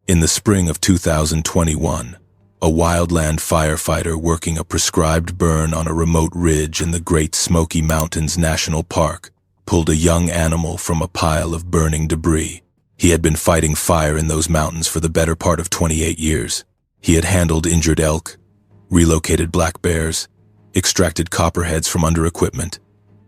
In the spring of 2021, a wildland firefighter working a prescribed burn on a remote ridge in the Great Smoky Mountains National Park pulled a young animal from a pile of burning debris. He had been fighting fire in those mountains for the better part of 28 years. He had handled injured elk, relocated black bears, extracted copperheads from under equipment,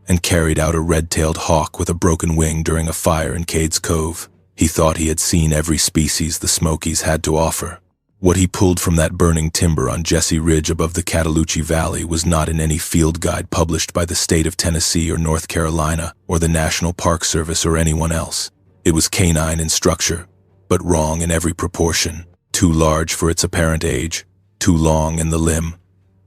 and carried out a red-tailed hawk with a broken wing during a fire in Cades Cove. He thought he had seen every species the Smokies had to offer. What he pulled from that burning timber on Jesse Ridge above the Cataloochee Valley was not in any field guide published by the state of Tennessee or North Carolina or the National Park Service or anyone else. It was canine in structure, but wrong in every proportion. Too large for its apparent age, too long in the limb,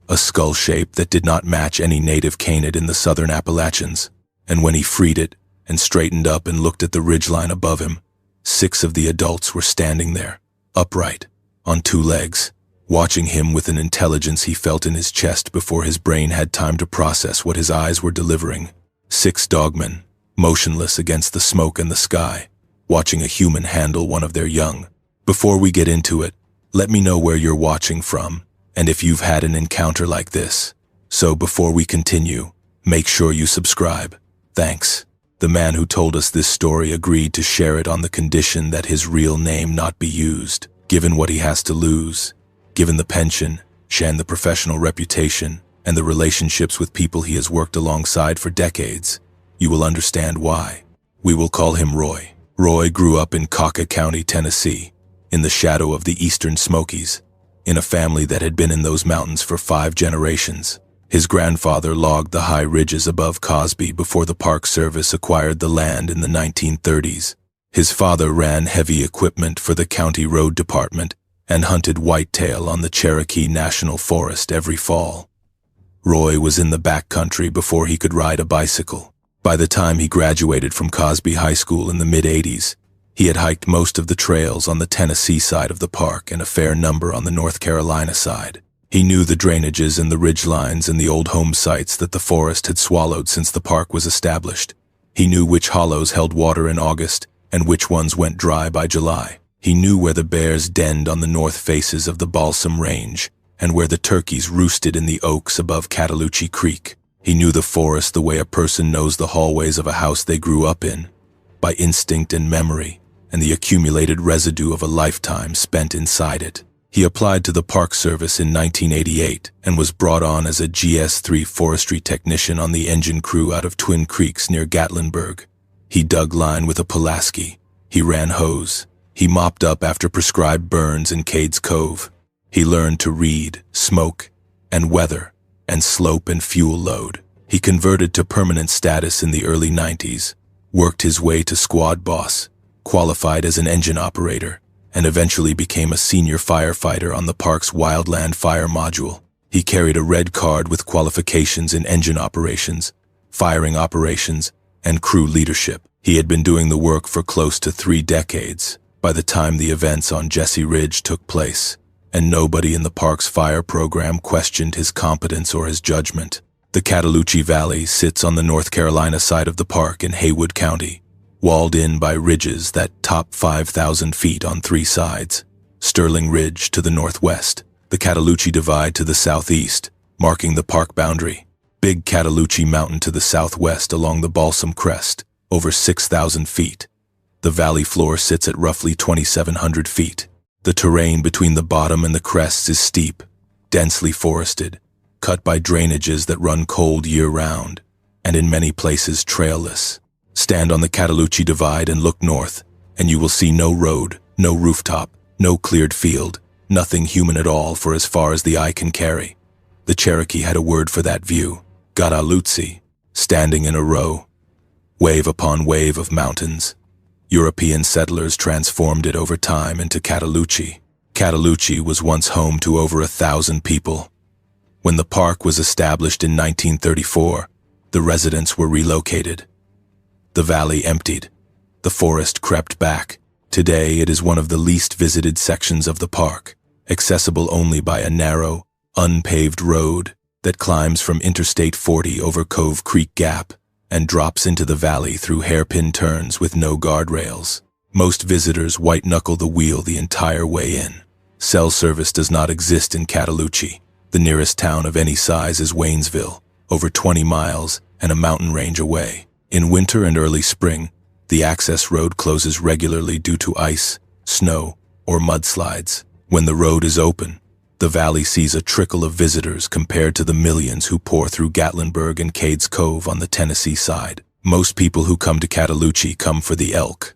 a skull shape that did not match any native canid in the southern Appalachians. And when he freed it and straightened up and looked at the ridgeline above him, 6 of the adults were standing there, upright, on 2 legs, watching him with an intelligence he felt in his chest before his brain had time to process what his eyes were delivering. 6 dogmen, motionless against the smoke and the sky, watching a human handle one of their young. Before we get into it, let me know where you're watching from, and if you've had an encounter like this. So before we continue, make sure you subscribe. Thanks. The man who told us this story agreed to share it on the condition that his real name not be used. Given what he has to lose, given the pension, and the professional reputation, and the relationships with people he has worked alongside for decades, you will understand why. We will call him Roy. Roy grew up in Cocca County, Tennessee, in the shadow of the eastern Smokies, in a family that had been in those mountains for 5 generations. His grandfather logged the high ridges above Cosby before the Park Service acquired the land in the 1930s. His father ran heavy equipment for the county road department and hunted whitetail on the Cherokee National Forest every fall. Roy was in the backcountry before he could ride a bicycle. By the time he graduated from Cosby High School in the mid-'80s, he had hiked most of the trails on the Tennessee side of the park and a fair number on the North Carolina side. He knew the drainages and the ridgelines and the old home sites that the forest had swallowed since the park was established. He knew which hollows held water in August and which ones went dry by July. He knew where the bears denned on the north faces of the Balsam Range and where the turkeys roosted in the oaks above Cataloochee Creek. He knew the forest the way a person knows the hallways of a house they grew up in, by instinct and memory, and the accumulated residue of a lifetime spent inside it. He applied to the Park Service in 1988 and was brought on as a GS-3 forestry technician on the engine crew out of Twin Creeks near Gatlinburg. He dug line with a Pulaski. He ran hose. He mopped up after prescribed burns in Cades Cove. He learned to read, smoke, and weather, and slope and fuel load. He converted to permanent status in the early 90s, worked his way to squad boss, qualified as an engine operator, and eventually became a senior firefighter on the park's wildland fire module. He carried a red card with qualifications in engine operations, firing operations, and crew leadership. He had been doing the work for close to 3 decades by the time the events on Jesse Ridge took place, and nobody in the park's fire program questioned his competence or his judgment. The Cataloochee Valley sits on the North Carolina side of the park in Haywood County, walled in by ridges that top 5,000 feet on 3 sides. Sterling Ridge to the northwest, the Cataloochee Divide to the southeast, marking the park boundary. Big Cataloochee Mountain to the southwest along the Balsam Crest, over 6,000 feet. The valley floor sits at roughly 2,700 feet. The terrain between the bottom and the crests is steep, densely forested, cut by drainages that run cold year-round, and in many places trailless. Stand on the Cataloochee Divide and look north, and you will see no road, no rooftop, no cleared field, nothing human at all for as far as the eye can carry. The Cherokee had a word for that view, Cataloochee, standing in a row, wave upon wave of mountains. European settlers transformed it over time into Cataloochee. Cataloochee was once home to over 1,000 people. When the park was established in 1934, the residents were relocated. The valley emptied. The forest crept back. Today it is one of the least visited sections of the park, accessible only by a narrow, unpaved road that climbs from Interstate 40 over Cove Creek Gap and drops into the valley through hairpin turns with no guardrails. Most visitors white-knuckle the wheel the entire way in. Cell service does not exist in Cataloochee. The nearest town of any size is Waynesville, over 20 miles and a mountain range away. In winter and early spring, the access road closes regularly due to ice, snow, or mudslides. When the road is open, the valley sees a trickle of visitors compared to the millions who pour through Gatlinburg and Cades Cove on the Tennessee side. Most people who come to Cataloochee come for the elk.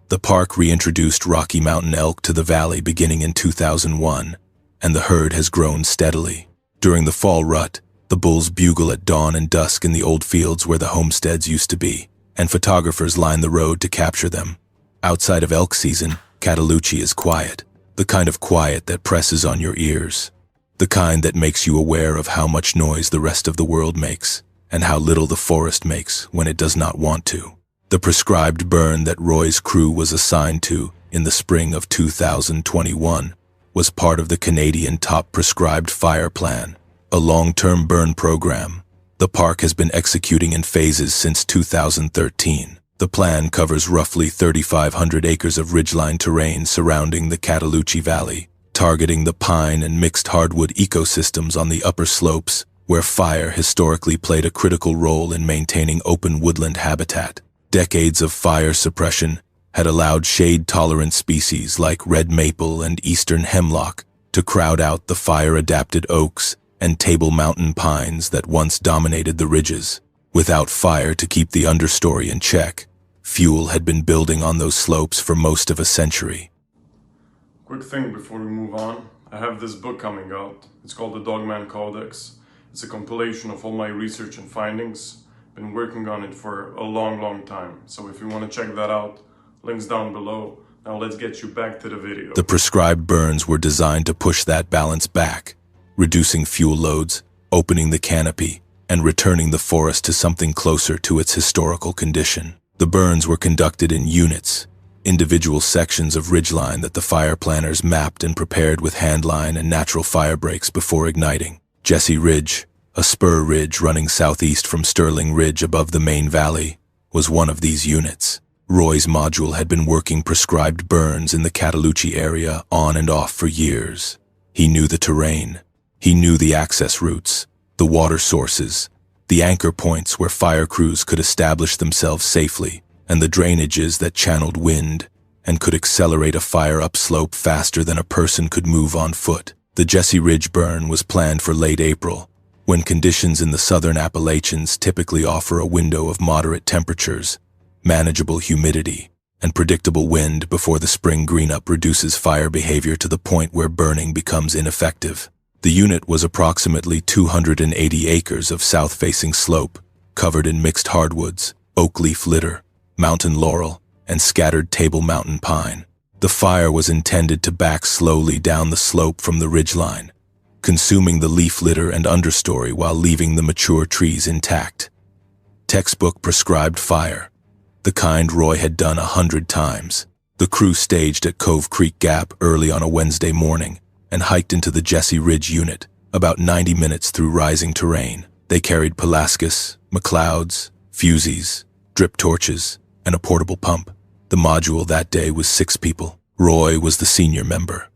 The park reintroduced Rocky Mountain elk to the valley beginning in 2001, and the herd has grown steadily. During the fall rut, the bulls bugle at dawn and dusk in the old fields where the homesteads used to be, and photographers line the road to capture them. Outside of elk season, Cataloochee is quiet, the kind of quiet that presses on your ears, the kind that makes you aware of how much noise the rest of the world makes, and how little the forest makes when it does not want to. The prescribed burn that Roy's crew was assigned to in the spring of 2021 was part of the Canadian Top Prescribed Fire Plan, a long-term burn program the park has been executing in phases since 2013. The plan covers roughly 3,500 acres of ridgeline terrain surrounding the Cataloochee Valley, targeting the pine and mixed hardwood ecosystems on the upper slopes, where fire historically played a critical role in maintaining open woodland habitat. Decades of fire suppression had allowed shade-tolerant species like red maple and eastern hemlock to crowd out the fire-adapted oaks and Table Mountain pines that once dominated the ridges. Without fire to keep the understory in check, fuel had been building on those slopes for most of a century. Quick thing before we move on, I have this book coming out. It's called the Dogman Codex. It's a compilation of all my research and findings. Been working on it for a long time. So if you want to check that out, links down below. Now let's get you back to the video. The prescribed burns were designed to push that balance back, reducing fuel loads, opening the canopy, and returning the forest to something closer to its historical condition. The burns were conducted in units, individual sections of ridgeline that the fire planners mapped and prepared with handline and natural fire breaks before igniting. Jesse Ridge, a spur ridge running southeast from Sterling Ridge above the main valley, was one of these units. Roy's module had been working prescribed burns in the Cataloochee area on and off for years. He knew the terrain. He knew the access routes, the water sources, the anchor points where fire crews could establish themselves safely, and the drainages that channeled wind and could accelerate a fire upslope faster than a person could move on foot. The Jesse Ridge burn was planned for late April, when conditions in the southern Appalachians typically offer a window of moderate temperatures, manageable humidity, and predictable wind before the spring greenup reduces fire behavior to the point where burning becomes ineffective. The unit was approximately 280 acres of south-facing slope, covered in mixed hardwoods, oak leaf litter, mountain laurel, and scattered Table Mountain pine. The fire was intended to back slowly down the slope from the ridgeline, consuming the leaf litter and understory while leaving the mature trees intact. Textbook prescribed fire, the kind Roy had done 100 times. The crew staged at Cove Creek Gap early on a Wednesday morning and hiked into the Jesse Ridge unit, about 90 minutes through rising terrain. They carried Pelasgus, McLeods, fusees, drip torches, and a portable pump. The module that day was 6 people. Roy was the senior member.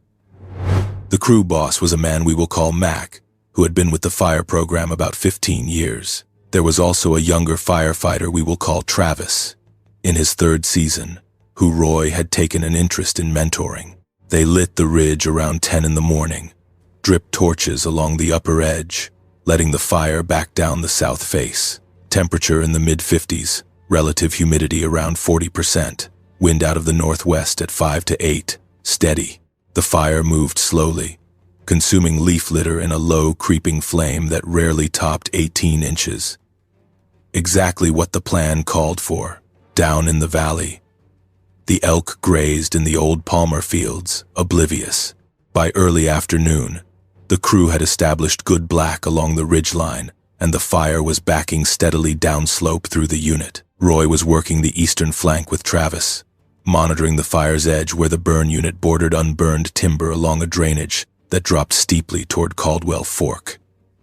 The crew boss was a man we will call Mac, who had been with the fire program about 15 years. There was also a younger firefighter we will call Travis, in his 3rd season, who Roy had taken an interest in mentoring. They lit the ridge around 10 in the morning, dripped torches along the upper edge, letting the fire back down the south face. Temperature in the mid-50s, relative humidity around 40%, wind out of the northwest at 5 to 8, steady. The fire moved slowly, consuming leaf litter in a low, creeping flame that rarely topped 18 inches. Exactly what the plan called for. Down in the valley, the elk grazed in the old Palmer fields, oblivious. By early afternoon, the crew had established good black along the ridgeline, and the fire was backing steadily downslope through the unit. Roy was working the eastern flank with Travis, monitoring the fire's edge where the burn unit bordered unburned timber along a drainage that dropped steeply toward Caldwell Fork.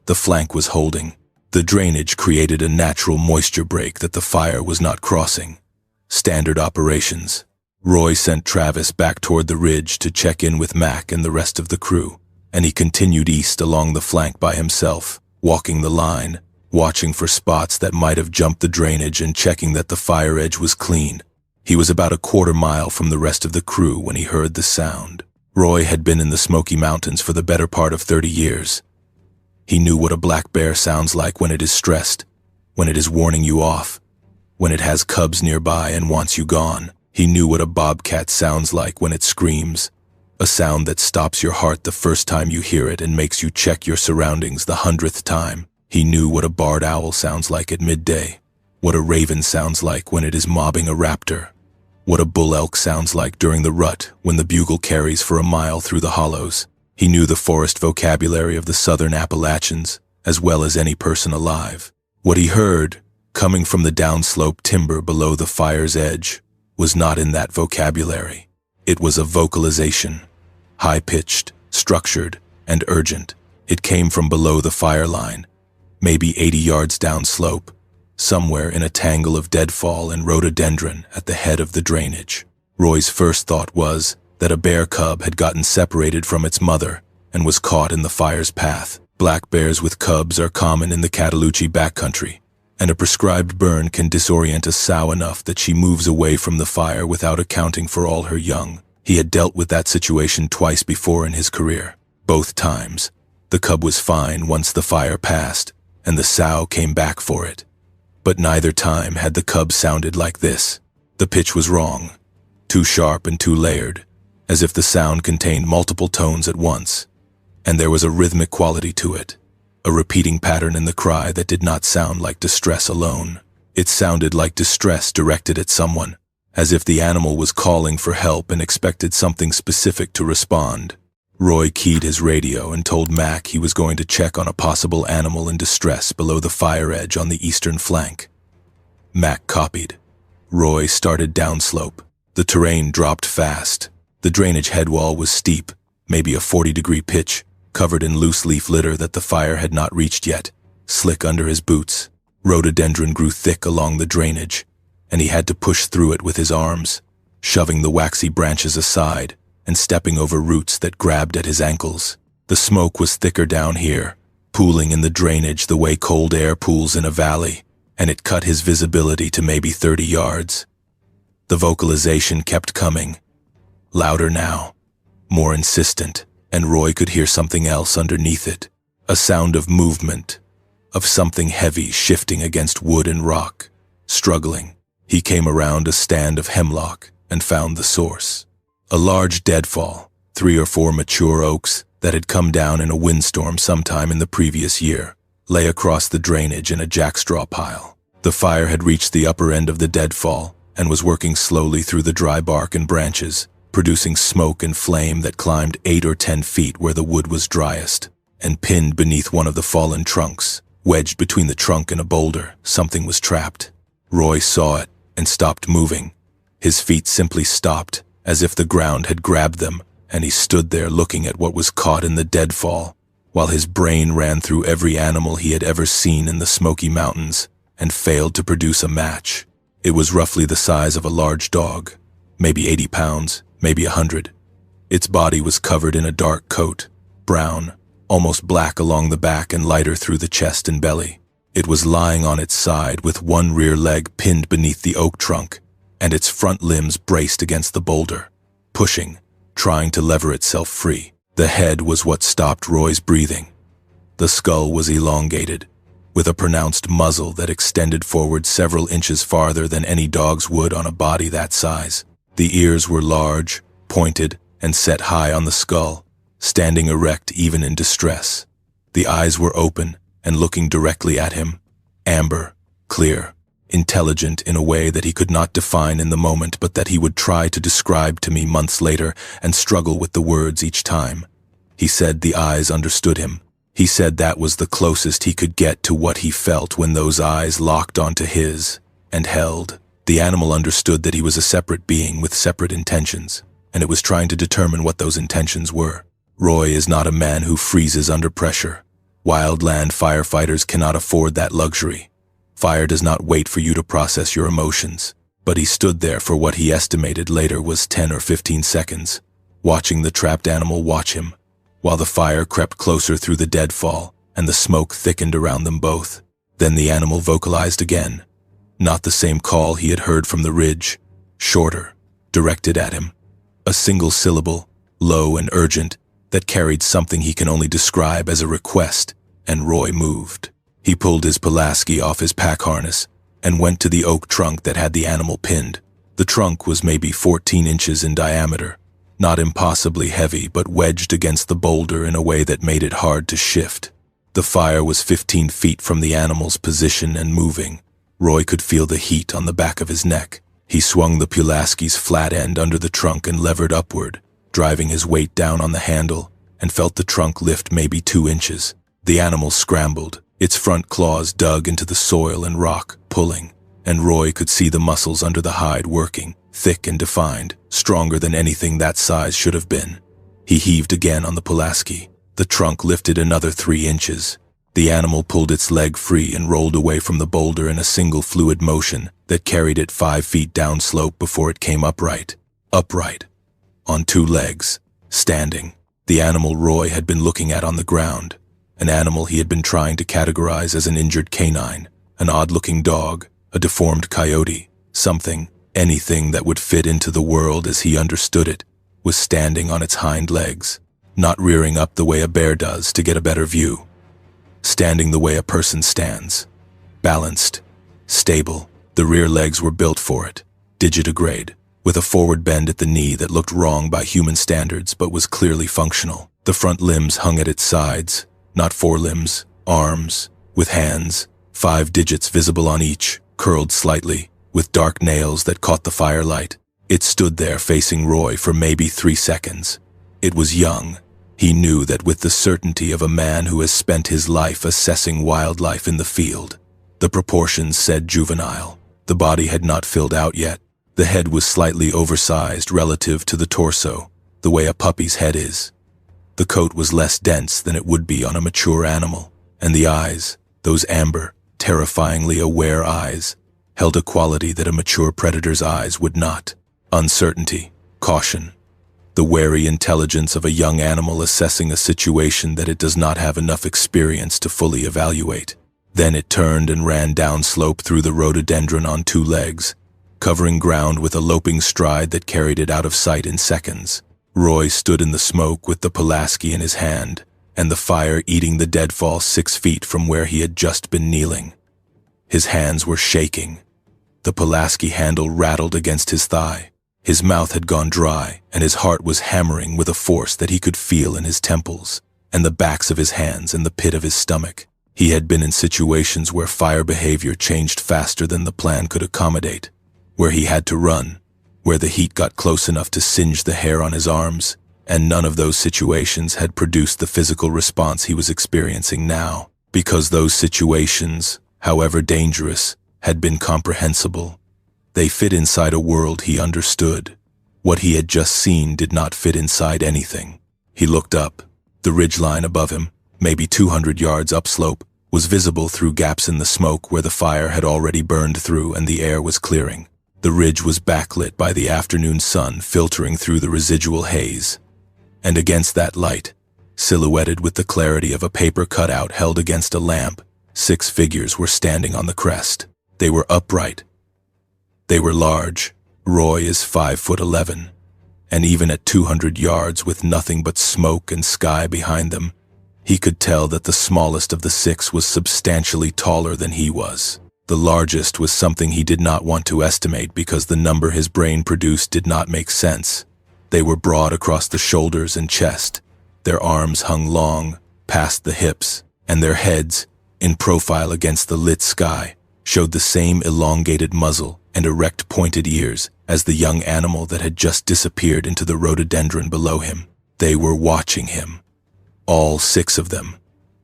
The flank was holding. The drainage created a natural moisture break that the fire was not crossing. Standard operations. Roy sent Travis back toward the ridge to check in with Mac and the rest of the crew, and he continued east along the flank by himself, walking the line, watching for spots that might have jumped the drainage and checking that the fire edge was clean. He was about a quarter mile from the rest of the crew when he heard the sound. Roy had been in the Smoky Mountains for the better part of 30 years. He knew what a black bear sounds like when it is stressed, when it is warning you off, when it has cubs nearby and wants you gone. He knew what a bobcat sounds like when it screams, a sound that stops your heart the first time you hear it and makes you check your surroundings the 100th time. He knew what a barred owl sounds like at midday, what a raven sounds like when it is mobbing a raptor, what a bull elk sounds like during the rut when the bugle carries for a mile through the hollows. He knew the forest vocabulary of the southern Appalachians as well as any person alive. What he heard, coming from the downslope timber below the fire's edge, was not in that vocabulary. It was a vocalization, high-pitched, structured, and urgent. It came from below the fire line, maybe 80 yards downslope, somewhere in a tangle of deadfall and rhododendron at the head of the drainage. Roy's first thought was that a bear cub had gotten separated from its mother and was caught in the fire's path. Black bears with cubs are common in the Cataloochee backcountry, and a prescribed burn can disorient a sow enough that she moves away from the fire without accounting for all her young. He had dealt with that situation twice before in his career. Both times, the cub was fine once the fire passed, and the sow came back for it. But neither time had the cub sounded like this. The pitch was wrong, too sharp and too layered, as if the sound contained multiple tones at once, and there was a rhythmic quality to it. A repeating pattern in the cry that did not sound like distress alone. It sounded like distress directed at someone, as if the animal was calling for help and expected something specific to respond. Roy keyed his radio and told Mac he was going to check on a possible animal in distress below the fire edge on the eastern flank. Mac copied. Roy started downslope. The terrain dropped fast. The drainage headwall was steep, maybe a 40-degree pitch, covered in loose leaf litter that the fire had not reached yet, slick under his boots. Rhododendron grew thick along the drainage, and he had to push through it with his arms, shoving the waxy branches aside and stepping over roots that grabbed at his ankles. The smoke was thicker down here, pooling in the drainage the way cold air pools in a valley, and it cut his visibility to maybe 30 yards. The vocalization kept coming, louder now, more insistent, and Roy could hear something else underneath it, a sound of movement, of something heavy shifting against wood and rock, struggling. He came around a stand of hemlock and found the source. A large deadfall, 3 or 4 mature oaks that had come down in a windstorm sometime in the previous year, lay across the drainage in a jackstraw pile. The fire had reached the upper end of the deadfall and was working slowly through the dry bark and branches, producing smoke and flame that climbed 8 or 10 feet where the wood was driest, and pinned beneath one of the fallen trunks, wedged between the trunk and a boulder, something was trapped. Roy saw it and stopped moving. His feet simply stopped, as if the ground had grabbed them, and he stood there looking at what was caught in the deadfall, while his brain ran through every animal he had ever seen in the Smoky Mountains, and failed to produce a match. It was roughly the size of a large dog, maybe 80 pounds, maybe 100. Its body was covered in a dark coat, brown, almost black along the back and lighter through the chest and belly. It was lying on its side with one rear leg pinned beneath the oak trunk, and its front limbs braced against the boulder, pushing, trying to lever itself free. The head was what stopped Roy's breathing. The skull was elongated, with a pronounced muzzle that extended forward several inches farther than any dog's would on a body that size. The ears were large, pointed, and set high on the skull, standing erect even in distress. The eyes were open and looking directly at him, amber, clear, intelligent in a way that he could not define in the moment but that he would try to describe to me months later and struggle with the words each time. He said the eyes understood him. He said that was the closest he could get to what he felt when those eyes locked onto his and held. The animal understood that he was a separate being with separate intentions, and it was trying to determine what those intentions were. Roy is not a man who freezes under pressure. Wildland firefighters cannot afford that luxury. Fire does not wait for you to process your emotions. But he stood there for what he estimated later was 10 or 15 seconds, watching the trapped animal watch him, while the fire crept closer through the deadfall and the smoke thickened around them both. Then the animal vocalized again. Not the same call he had heard from the ridge, shorter, directed at him. A single syllable, low and urgent, that carried something he can only describe as a request, and Roy moved. He pulled his Pulaski off his pack harness and went to the oak trunk that had the animal pinned. The trunk was maybe 14 inches in diameter, not impossibly heavy but wedged against the boulder in a way that made it hard to shift. The fire was 15 feet from the animal's position and moving. Roy could feel the heat on the back of his neck. He swung the Pulaski's flat end under the trunk and levered upward, driving his weight down on the handle, and felt the trunk lift maybe 2 inches. The animal scrambled. Its front claws dug into the soil and rock, pulling, and Roy could see the muscles under the hide working, thick and defined, stronger than anything that size should have been. He heaved again on the Pulaski. The trunk lifted another 3 inches. The animal pulled its leg free and rolled away from the boulder in a single fluid motion that carried it 5 feet downslope before it came upright. Upright. On 2 legs. Standing. The animal Roy had been looking at on the ground. An animal he had been trying to categorize as an injured canine, an odd-looking dog, a deformed coyote, something, anything that would fit into the world as he understood it, was standing on its hind legs, not rearing up the way a bear does to get a better view. Standing the way a person stands. Balanced. Stable. The rear legs were built for it. Digitigrade. With a forward bend at the knee that looked wrong by human standards but was clearly functional. The front limbs hung at its sides. Not forelimbs, arms, with hands, 5 digits visible on each, curled slightly, with dark nails that caught the firelight. It stood there facing Roy for maybe 3 seconds. It was young. He knew that with the certainty of a man who has spent his life assessing wildlife in the field. The proportions said juvenile. The body had not filled out yet. The head was slightly oversized relative to the torso, the way a puppy's head is. The coat was less dense than it would be on a mature animal, and the eyes, those amber, terrifyingly aware eyes, held a quality that a mature predator's eyes would not. Uncertainty, caution, the wary intelligence of a young animal assessing a situation that it does not have enough experience to fully evaluate. Then it turned and ran downslope through the rhododendron on 2 legs, covering ground with a loping stride that carried it out of sight in seconds. Roy stood in the smoke with the Pulaski in his hand, and the fire eating the deadfall 6 feet from where he had just been kneeling. His hands were shaking. The Pulaski handle rattled against his thigh. His mouth had gone dry, and his heart was hammering with a force that he could feel in his temples, and the backs of his hands and the pit of his stomach. He had been in situations where fire behavior changed faster than the plan could accommodate, where he had to run, where the heat got close enough to singe the hair on his arms, and none of those situations had produced the physical response he was experiencing now, because those situations, however dangerous, had been comprehensible. They fit inside a world he understood. What he had just seen did not fit inside anything. He looked up. The ridgeline above him, maybe 200 yards upslope, was visible through gaps in the smoke where the fire had already burned through and the air was clearing. The ridge was backlit by the afternoon sun filtering through the residual haze. And against that light, silhouetted with the clarity of a paper cutout held against a lamp, 6 figures were standing on the crest. They were upright. They were large. Roy is 5'11", and even at 200 yards with nothing but smoke and sky behind them, he could tell that the smallest of the 6 was substantially taller than he was. The largest was something he did not want to estimate because the number his brain produced did not make sense. They were broad across the shoulders and chest. Their arms hung long, past the hips, and their heads, in profile against the lit sky, showed the same elongated muzzle and erect pointed ears as the young animal that had just disappeared into the rhododendron below him. They were watching him. All 6 of them,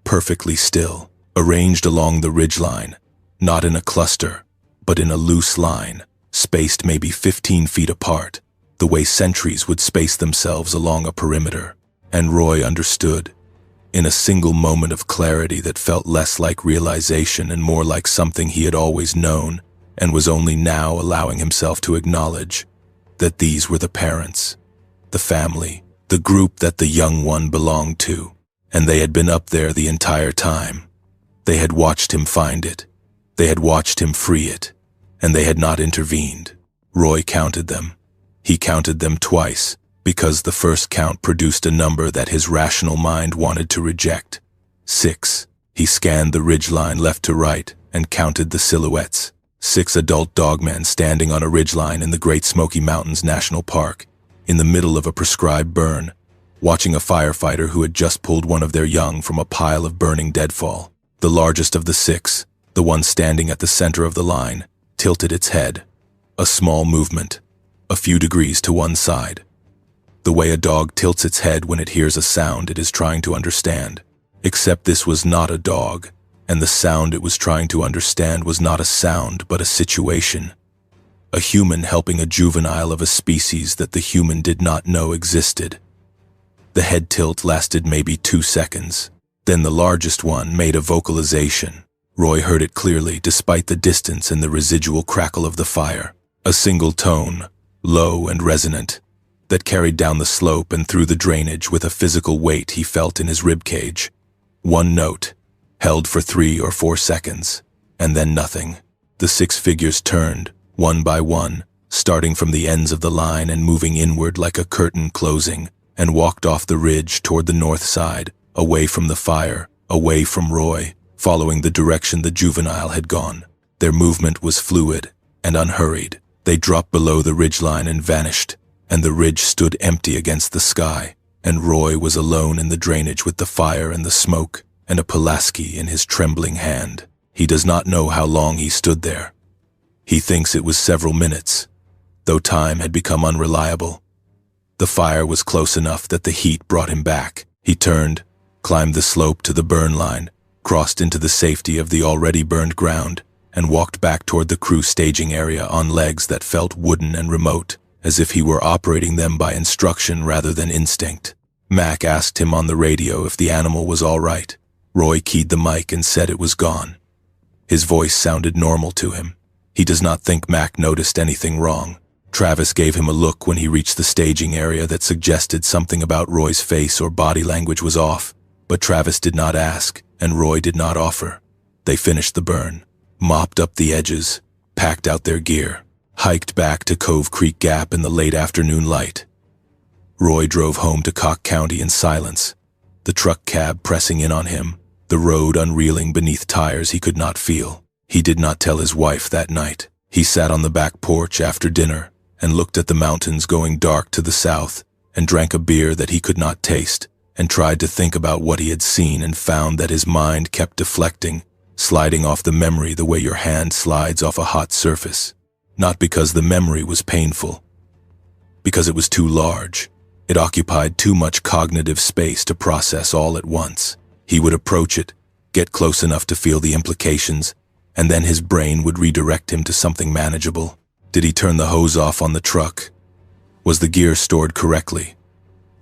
perfectly still, arranged along the ridgeline, not in a cluster, but in a loose line, spaced maybe 15 feet apart, the way sentries would space themselves along a perimeter. And Roy understood, in a single moment of clarity that felt less like realization and more like something he had always known, and was only now allowing himself to acknowledge that these were the parents, the family, the group that the young one belonged to, and they had been up there the entire time. They had watched him find it. They had watched him free it, and they had not intervened. Roy counted them. He counted them twice, because the first count produced a number that his rational mind wanted to reject. 6. He scanned the ridgeline left to right and counted the silhouettes. 6 adult dogmen standing on a ridgeline in the Great Smoky Mountains National Park, in the middle of a prescribed burn, watching a firefighter who had just pulled one of their young from a pile of burning deadfall. The largest of the 6, the one standing at the center of the line, tilted its head. A small movement, a few degrees to one side. The way a dog tilts its head when it hears a sound it is trying to understand. Except this was not a dog, and the sound it was trying to understand was not a sound but a situation. A human helping a juvenile of a species that the human did not know existed. The head tilt lasted maybe 2 seconds. Then the largest one made a vocalization. Roy heard it clearly despite the distance and the residual crackle of the fire. A single tone, low and resonant, that carried down the slope and through the drainage with a physical weight he felt in his ribcage. One note, held for 3 or 4 seconds, and then nothing. The 6 figures turned, one by one, starting from the ends of the line and moving inward like a curtain closing, and walked off the ridge toward the north side, away from the fire, away from Roy, following the direction the juvenile had gone. Their movement was fluid and unhurried. They dropped below the ridgeline and vanished, and the ridge stood empty against the sky, and Roy was alone in the drainage with the fire and the smoke, and a Pulaski in his trembling hand. He does not know how long he stood there. He thinks it was several minutes, though time had become unreliable. The fire was close enough that the heat brought him back. He turned, climbed the slope to the burn line, crossed into the safety of the already burned ground, and walked back toward the crew staging area on legs that felt wooden and remote, as if he were operating them by instruction rather than instinct. Mac asked him on the radio if the animal was all right. Roy keyed the mic and said it was gone. His voice sounded normal to him. He does not think Mac noticed anything wrong. Travis gave him a look when he reached the staging area that suggested something about Roy's face or body language was off, but Travis did not ask, and Roy did not offer. They finished the burn, mopped up the edges, packed out their gear, hiked back to Cove Creek Gap in the late afternoon light. Roy drove home to Cock County in silence, the truck cab pressing in on him, the road unreeling beneath tires he could not feel. He did not tell his wife that night. He sat on the back porch after dinner and looked at the mountains going dark to the south and drank a beer that he could not taste and tried to think about what he had seen and found that his mind kept deflecting, sliding off the memory the way your hand slides off a hot surface. Not because the memory was painful, because it was too large. It occupied too much cognitive space to process all at once. He would approach it, get close enough to feel the implications, and then his brain would redirect him to something manageable. Did he turn the hose off on the truck? Was the gear stored correctly?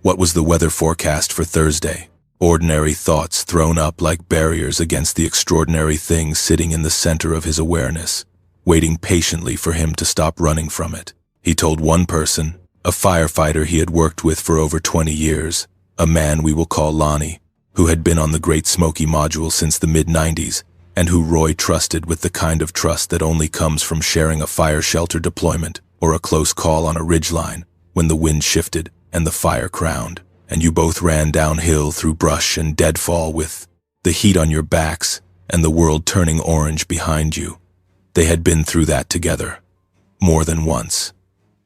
What was the weather forecast for Thursday? Ordinary thoughts thrown up like barriers against the extraordinary thing sitting in the center of his awareness, waiting patiently for him to stop running from it. He told one person, a firefighter he had worked with for over 20 years, a man we will call Lonnie, who had been on the Great Smoky module since the mid-90s, and who Roy trusted with the kind of trust that only comes from sharing a fire shelter deployment or a close call on a ridgeline when the wind shifted and the fire crowned, and you both ran downhill through brush and deadfall with the heat on your backs and the world turning orange behind you. They had been through that together, more than once.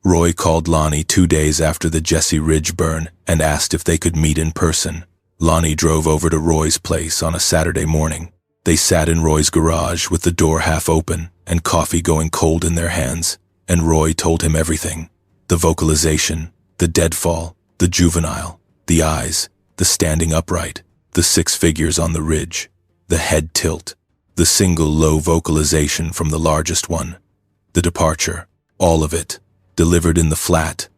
Roy called Lonnie 2 days after the Jesse Ridge burn and asked if they could meet in person. Lonnie drove over to Roy's place on a Saturday morning. They sat in Roy's garage with the door half open and coffee going cold in their hands, and Roy told him everything. The vocalization, the deadfall, the juvenile, the eyes, the standing upright, the 6 figures on the ridge, the head tilt, the single low vocalization from the largest one, the departure, all of it, delivered in the flat,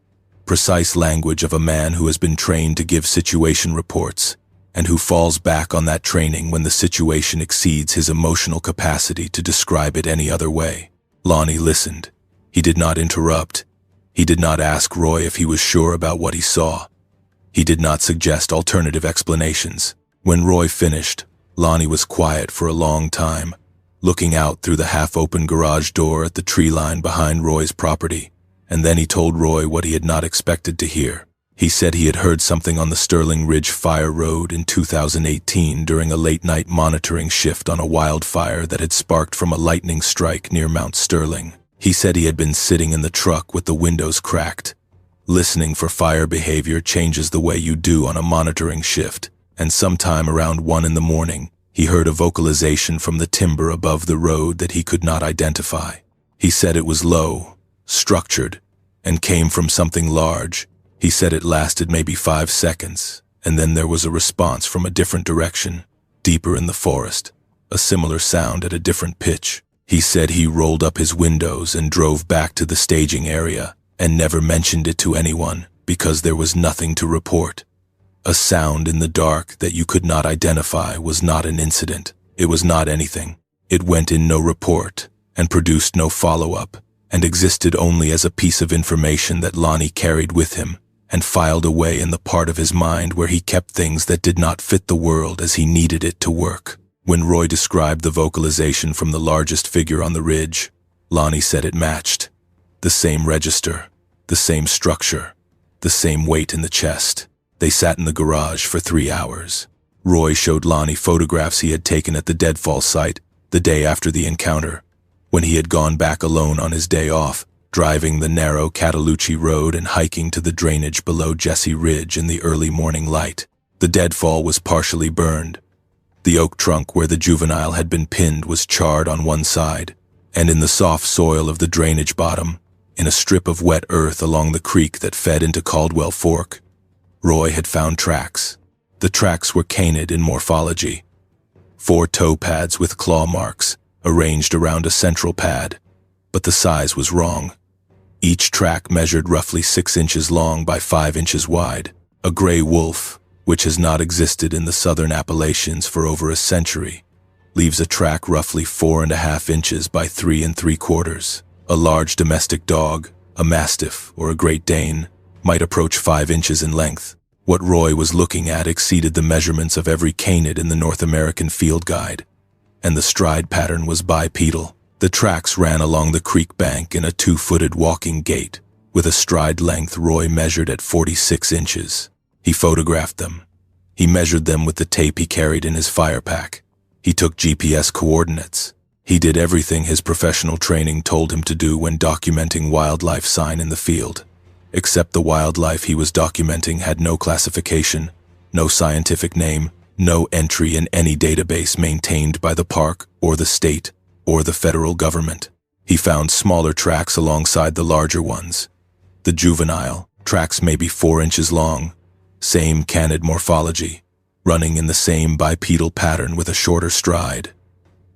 precise language of a man who has been trained to give situation reports, and who falls back on that training when the situation exceeds his emotional capacity to describe it any other way. Lonnie listened. He did not interrupt. He did not ask Roy if he was sure about what he saw. He did not suggest alternative explanations. When Roy finished, Lonnie was quiet for a long time, looking out through the half-open garage door at the tree line behind Roy's property, and then he told Roy what he had not expected to hear. He said he had heard something on the Sterling Ridge Fire Road in 2018 during a late-night monitoring shift on a wildfire that had sparked from a lightning strike near Mount Sterling. He said he had been sitting in the truck with the windows cracked. Listening for fire behavior changes the way you do on a monitoring shift, and sometime around 1 in the morning, he heard a vocalization from the timber above the road that he could not identify. He said it was low, structured, and came from something large. He said it lasted maybe 5 seconds, and then there was a response from a different direction, deeper in the forest, a similar sound at a different pitch. He said he rolled up his windows and drove back to the staging area and never mentioned it to anyone because there was nothing to report. A sound in the dark that you could not identify was not an incident. It was not anything. It went in no report and produced no follow-up and existed only as a piece of information that Lonnie carried with him and filed away in the part of his mind where he kept things that did not fit the world as he needed it to work. When Roy described the vocalization from the largest figure on the ridge, Lonnie said it matched. The same register, the same structure, the same weight in the chest. They sat in the garage for 3 hours. Roy showed Lonnie photographs he had taken at the deadfall site the day after the encounter, when he had gone back alone on his day off, driving the narrow Cataloochee Road and hiking to the drainage below Jesse Ridge in the early morning light. The deadfall was partially burned. The oak trunk where the juvenile had been pinned was charred on one side, and in the soft soil of the drainage bottom, in a strip of wet earth along the creek that fed into Caldwell Fork, Roy had found tracks. The tracks were canid in morphology. 4 toe pads with claw marks, arranged around a central pad, but the size was wrong. Each track measured roughly 6 inches long by 5 inches wide. A gray wolf, which has not existed in the southern Appalachians for over a century, leaves a track roughly 4.5 inches by 3 3/4. A large domestic dog, a mastiff or a Great Dane, might approach 5 inches in length. What Roy was looking at exceeded the measurements of every canid in the North American Field Guide, and the stride pattern was bipedal. The tracks ran along the creek bank in a 2-footed walking gait, with a stride length Roy measured at 46 inches. He photographed them. He measured them with the tape he carried in his fire pack. He took GPS coordinates. He did everything his professional training told him to do when documenting wildlife sign in the field. Except the wildlife he was documenting had no classification, no scientific name, no entry in any database maintained by the park or the state or the federal government. He found smaller tracks alongside the larger ones. The juvenile, tracks maybe 4 inches long, same canid morphology, running in the same bipedal pattern with a shorter stride.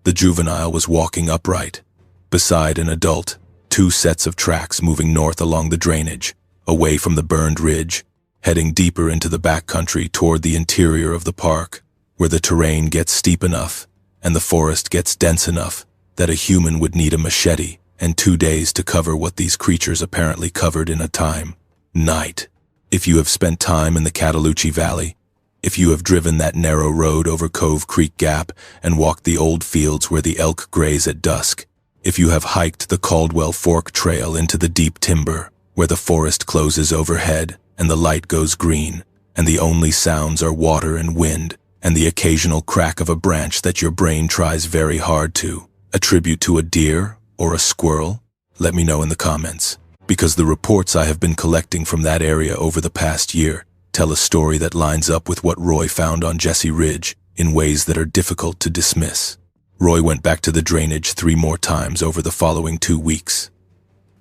The juvenile was walking upright. Beside an adult, 2 sets of tracks moving north along the drainage, away from the burned ridge, heading deeper into the backcountry toward the interior of the park, where the terrain gets steep enough and the forest gets dense enough that a human would need a machete and 2 days to cover what these creatures apparently covered in a time. Night. If you have spent time in the Cataloochee Valley, if you have driven that narrow road over Cove Creek Gap and walked the old fields where the elk graze at dusk, if you have hiked the Caldwell Fork Trail into the deep timber, where the forest closes overhead and the light goes green, and the only sounds are water and wind, and the occasional crack of a branch that your brain tries very hard to attribute to a deer or a squirrel, let me know in the comments, because the reports I have been collecting from that area over the past year tell a story that lines up with what Roy found on Jesse Ridge in ways that are difficult to dismiss. Roy went back to the drainage 3 more times over the following 2 weeks.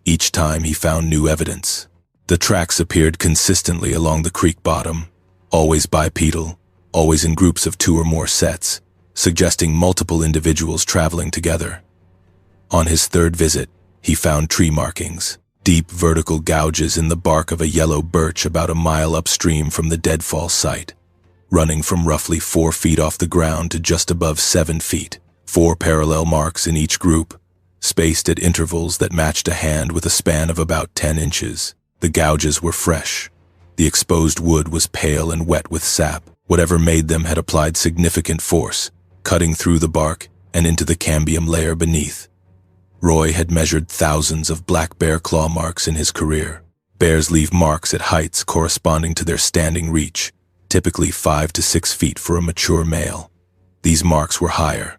Each time he found new evidence. The tracks appeared consistently along the creek bottom, always bipedal, always in groups of 2 or more sets, suggesting multiple individuals traveling together. On his 3rd visit, he found tree markings, deep vertical gouges in the bark of a yellow birch about a mile upstream from the deadfall site, running from roughly 4 feet off the ground to just above 7 feet, 4 parallel marks in each group, spaced at intervals that matched a hand with a span of about 10 inches. The gouges were fresh. The exposed wood was pale and wet with sap. Whatever made them had applied significant force, cutting through the bark and into the cambium layer beneath. Roy had measured thousands of black bear claw marks in his career. Bears leave marks at heights corresponding to their standing reach, typically 5 to 6 feet for a mature male. These marks were higher.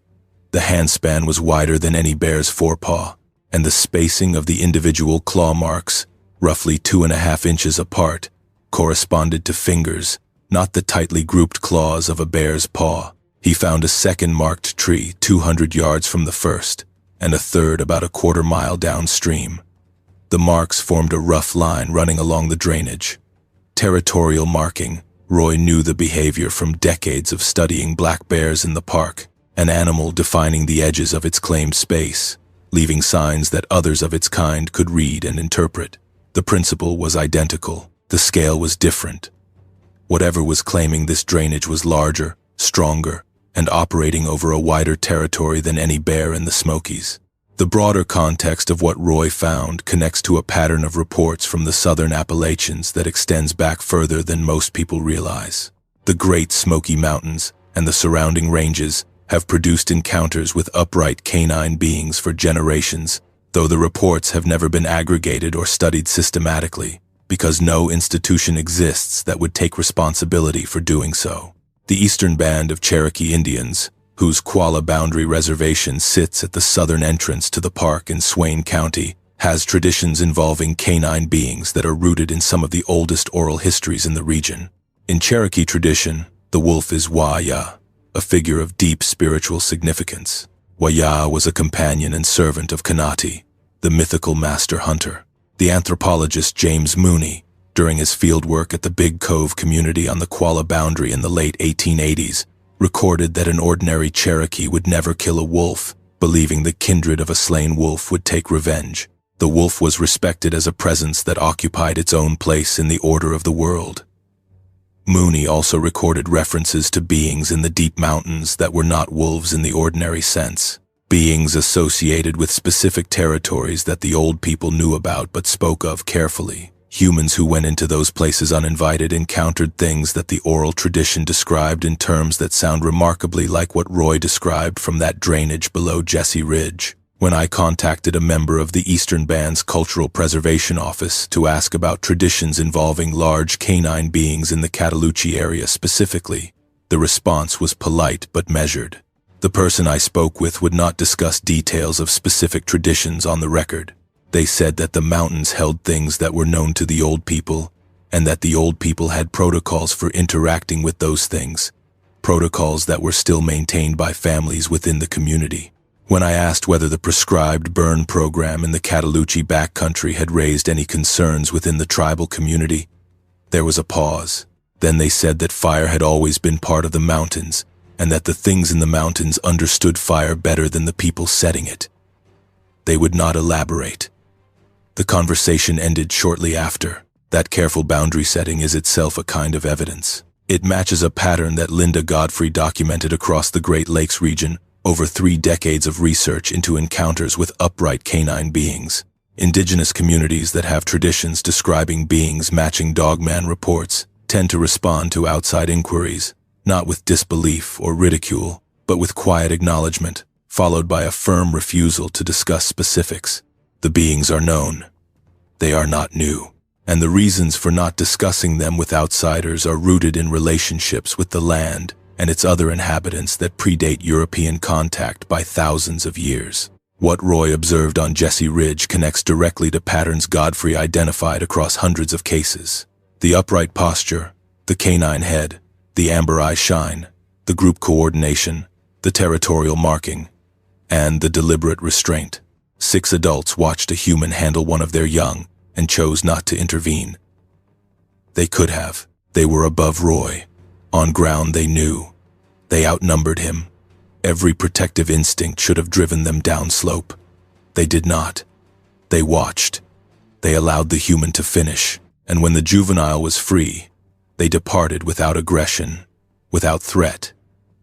The handspan was wider than any bear's forepaw, and the spacing of the individual claw marks, roughly 2.5 inches apart, corresponded to fingers, not the tightly grouped claws of a bear's paw. He found a second marked tree 200 yards from the first, and a third about a quarter mile downstream. The marks formed a rough line running along the drainage. Territorial marking. Roy knew the behavior from decades of studying black bears in the park, an animal defining the edges of its claimed space, leaving signs that others of its kind could read and interpret. The principle was identical. The scale was different. Whatever was claiming this drainage was larger, stronger, and operating over a wider territory than any bear in the Smokies. The broader context of what Roy found connects to a pattern of reports from the southern Appalachians that extends back further than most people realize. The Great Smoky Mountains and the surrounding ranges have produced encounters with upright canine beings for generations, though the reports have never been aggregated or studied systematically, because no institution exists that would take responsibility for doing so. The eastern band of Cherokee Indians, whose Qualla Boundary Reservation sits at the southern entrance to the park in Swain County, has traditions involving canine beings that are rooted in some of the oldest oral histories in the region. In Cherokee tradition, the wolf is Waya, a figure of deep spiritual significance. Waya was a companion and servant of Kanati, the mythical master hunter. The anthropologist James Mooney, during his fieldwork at the Big Cove community on the Qualla Boundary in the late 1880s, recorded that an ordinary Cherokee would never kill a wolf, believing the kindred of a slain wolf would take revenge. The wolf was respected as a presence that occupied its own place in the order of the world. Mooney also recorded references to beings in the deep mountains that were not wolves in the ordinary sense, beings associated with specific territories that the old people knew about but spoke of carefully. Humans who went into those places uninvited encountered things that the oral tradition described in terms that sound remarkably like what Roy described from that drainage below Jesse Ridge. When I contacted a member of the Eastern Band's Cultural Preservation Office to ask about traditions involving large canine beings in the Cataloochee area specifically, the response was polite but measured. The person I spoke with would not discuss details of specific traditions on the record. They said that the mountains held things that were known to the old people, and that the old people had protocols for interacting with those things, protocols that were still maintained by families within the community. When I asked whether the prescribed burn program in the Cataloochee backcountry had raised any concerns within the tribal community, there was a pause. Then they said that fire had always been part of the mountains, and that the things in the mountains understood fire better than the people setting it. They would not elaborate. The conversation ended shortly after. That careful boundary setting is itself a kind of evidence. It matches a pattern that Linda Godfrey documented across the Great Lakes region over 3 decades of research into encounters with upright canine beings. Indigenous communities that have traditions describing beings matching Dogman reports tend to respond to outside inquiries, not with disbelief or ridicule, but with quiet acknowledgement, followed by a firm refusal to discuss specifics. The beings are known. They are not new. And the reasons for not discussing them with outsiders are rooted in relationships with the land and its other inhabitants that predate European contact by thousands of years. What Roy observed on Jesse Ridge connects directly to patterns Godfrey identified across hundreds of cases. The upright posture, the canine head, the amber eye shine, the group coordination, the territorial marking, and the deliberate restraint. 6 adults watched a human handle one of their young and chose not to intervene. They could have. They were above Roy. On ground they knew. They outnumbered him. Every protective instinct should have driven them downslope. They did not. They watched. They allowed the human to finish, and when the juvenile was free, they departed without aggression, without threat,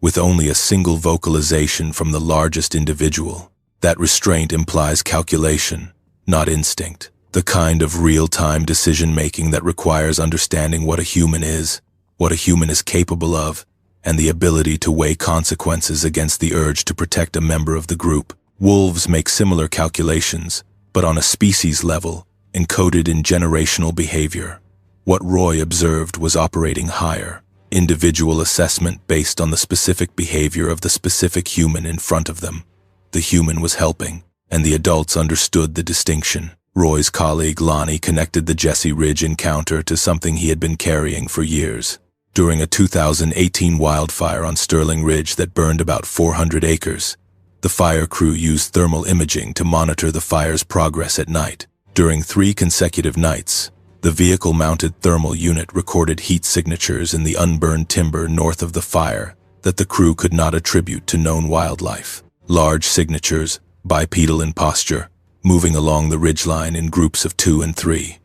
with only a single vocalization from the largest individual. That restraint implies calculation, not instinct. The kind of real-time decision-making that requires understanding what a human is capable of, and the ability to weigh consequences against the urge to protect a member of the group. Wolves make similar calculations, but on a species level, encoded in generational behavior. What Roy observed was operating higher, individual assessment based on the specific behavior of the specific human in front of them. The human was helping, and the adults understood the distinction. Roy's colleague Lonnie connected the Jesse Ridge encounter to something he had been carrying for years. During a 2018 wildfire on Sterling Ridge that burned about 400 acres, the fire crew used thermal imaging to monitor the fire's progress at night. During 3 consecutive nights, the vehicle-mounted thermal unit recorded heat signatures in the unburned timber north of the fire that the crew could not attribute to known wildlife. Large signatures, bipedal in posture, moving along the ridgeline in groups of 2 and 3.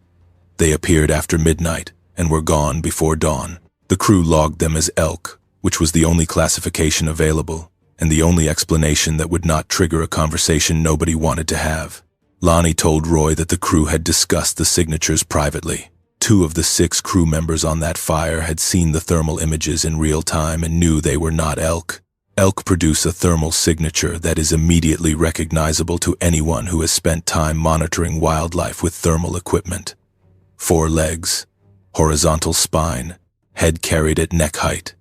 They appeared after midnight and were gone before dawn. The crew logged them as elk, which was the only classification available, and the only explanation that would not trigger a conversation nobody wanted to have. Lonnie told Roy that the crew had discussed the signatures privately. 2 of the 6 crew members on that fire had seen the thermal images in real time and knew they were not elk. Elk produce a thermal signature that is immediately recognizable to anyone who has spent time monitoring wildlife with thermal equipment. 4 legs, horizontal spine, head carried at neck height.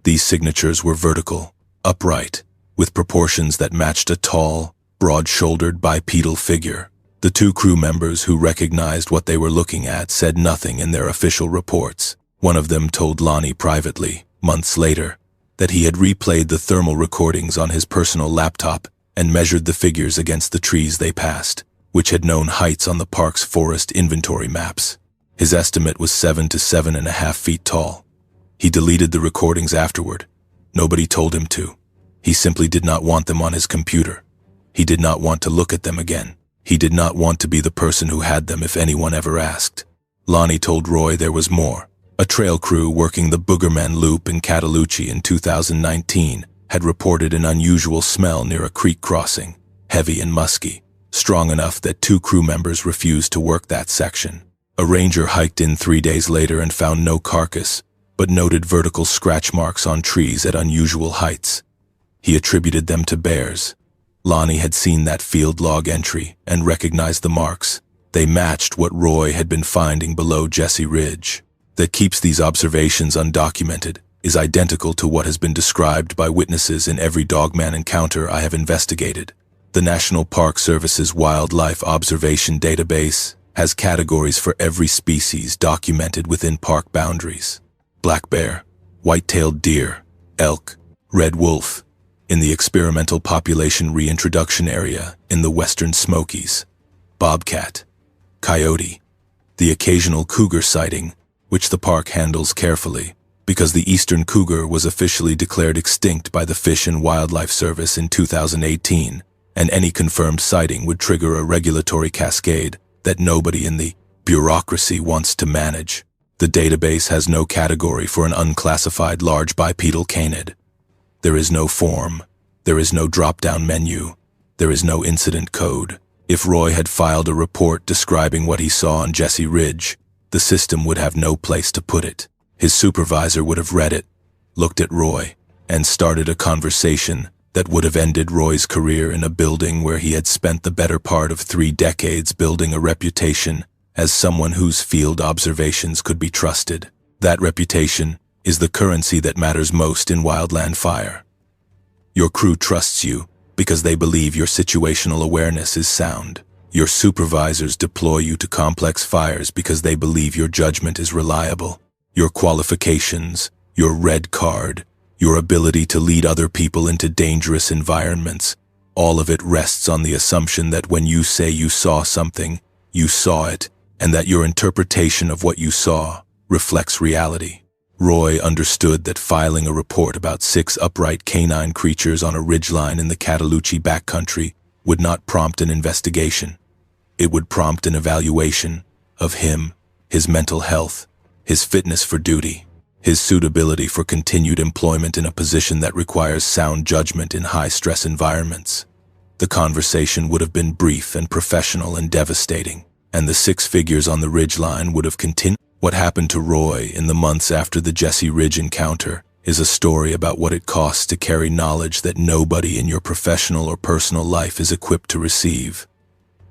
These signatures were vertical, upright, with proportions that matched a tall, broad-shouldered bipedal figure. The 2 crew members who recognized what they were looking at said nothing in their official reports. One of them told Lonnie privately, months later, that he had replayed the thermal recordings on his personal laptop and measured the figures against the trees they passed, which had known heights on the park's forest inventory maps. His estimate was 7 to 7.5 feet tall. He deleted the recordings afterward. Nobody told him to. He simply did not want them on his computer. He did not want to look at them again. He did not want to be the person who had them if anyone ever asked. Lonnie told Roy there was more. A trail crew working the Boogerman Loop in Cataloochee in 2019 had reported an unusual smell near a creek crossing, heavy and musky, strong enough that 2 crew members refused to work that section. A ranger hiked in 3 days later and found no carcass, but noted vertical scratch marks on trees at unusual heights. He attributed them to bears. Lonnie had seen that field log entry and recognized the marks. They matched what Roy had been finding below Jesse Ridge. That keeps these observations undocumented is identical to what has been described by witnesses in every Dogman encounter I have investigated. The National Park Service's Wildlife Observation Database has categories for every species documented within park boundaries. Black bear, white-tailed deer, elk, red wolf, in the experimental population reintroduction area in the western Smokies, bobcat, coyote, the occasional cougar sighting, which the park handles carefully, because the eastern cougar was officially declared extinct by the Fish and Wildlife Service in 2018, and any confirmed sighting would trigger a regulatory cascade that nobody in the bureaucracy wants to manage. The database has no category for an unclassified large bipedal canid. There is no form. There is no drop-down menu. There is no incident code. If Roy had filed a report describing what he saw on Jesse Ridge, the system would have no place to put it. His supervisor would have read it, looked at Roy, and started a conversation that would have ended Roy's career in a building where he had spent the better part of 3 decades building a reputation as someone whose field observations could be trusted. That reputation is the currency that matters most in wildland fire. Your crew trusts you because they believe your situational awareness is sound. Your supervisors deploy you to complex fires because they believe your judgment is reliable. Your qualifications, your red card, your ability to lead other people into dangerous environments, all of it rests on the assumption that when you say you saw something, you saw it, and that your interpretation of what you saw reflects reality. Roy understood that filing a report about 6 upright canine creatures on a ridgeline in the Cataloochee backcountry would not prompt an investigation. It would prompt an evaluation of him, his mental health, his fitness for duty, his suitability for continued employment in a position that requires sound judgment in high-stress environments. the conversation would have been brief and professional and devastating, and the 6 figures on the ridgeline would have continued. What happened to Roy in the months after the Jesse Ridge encounter is a story about what it costs to carry knowledge that nobody in your professional or personal life is equipped to receive.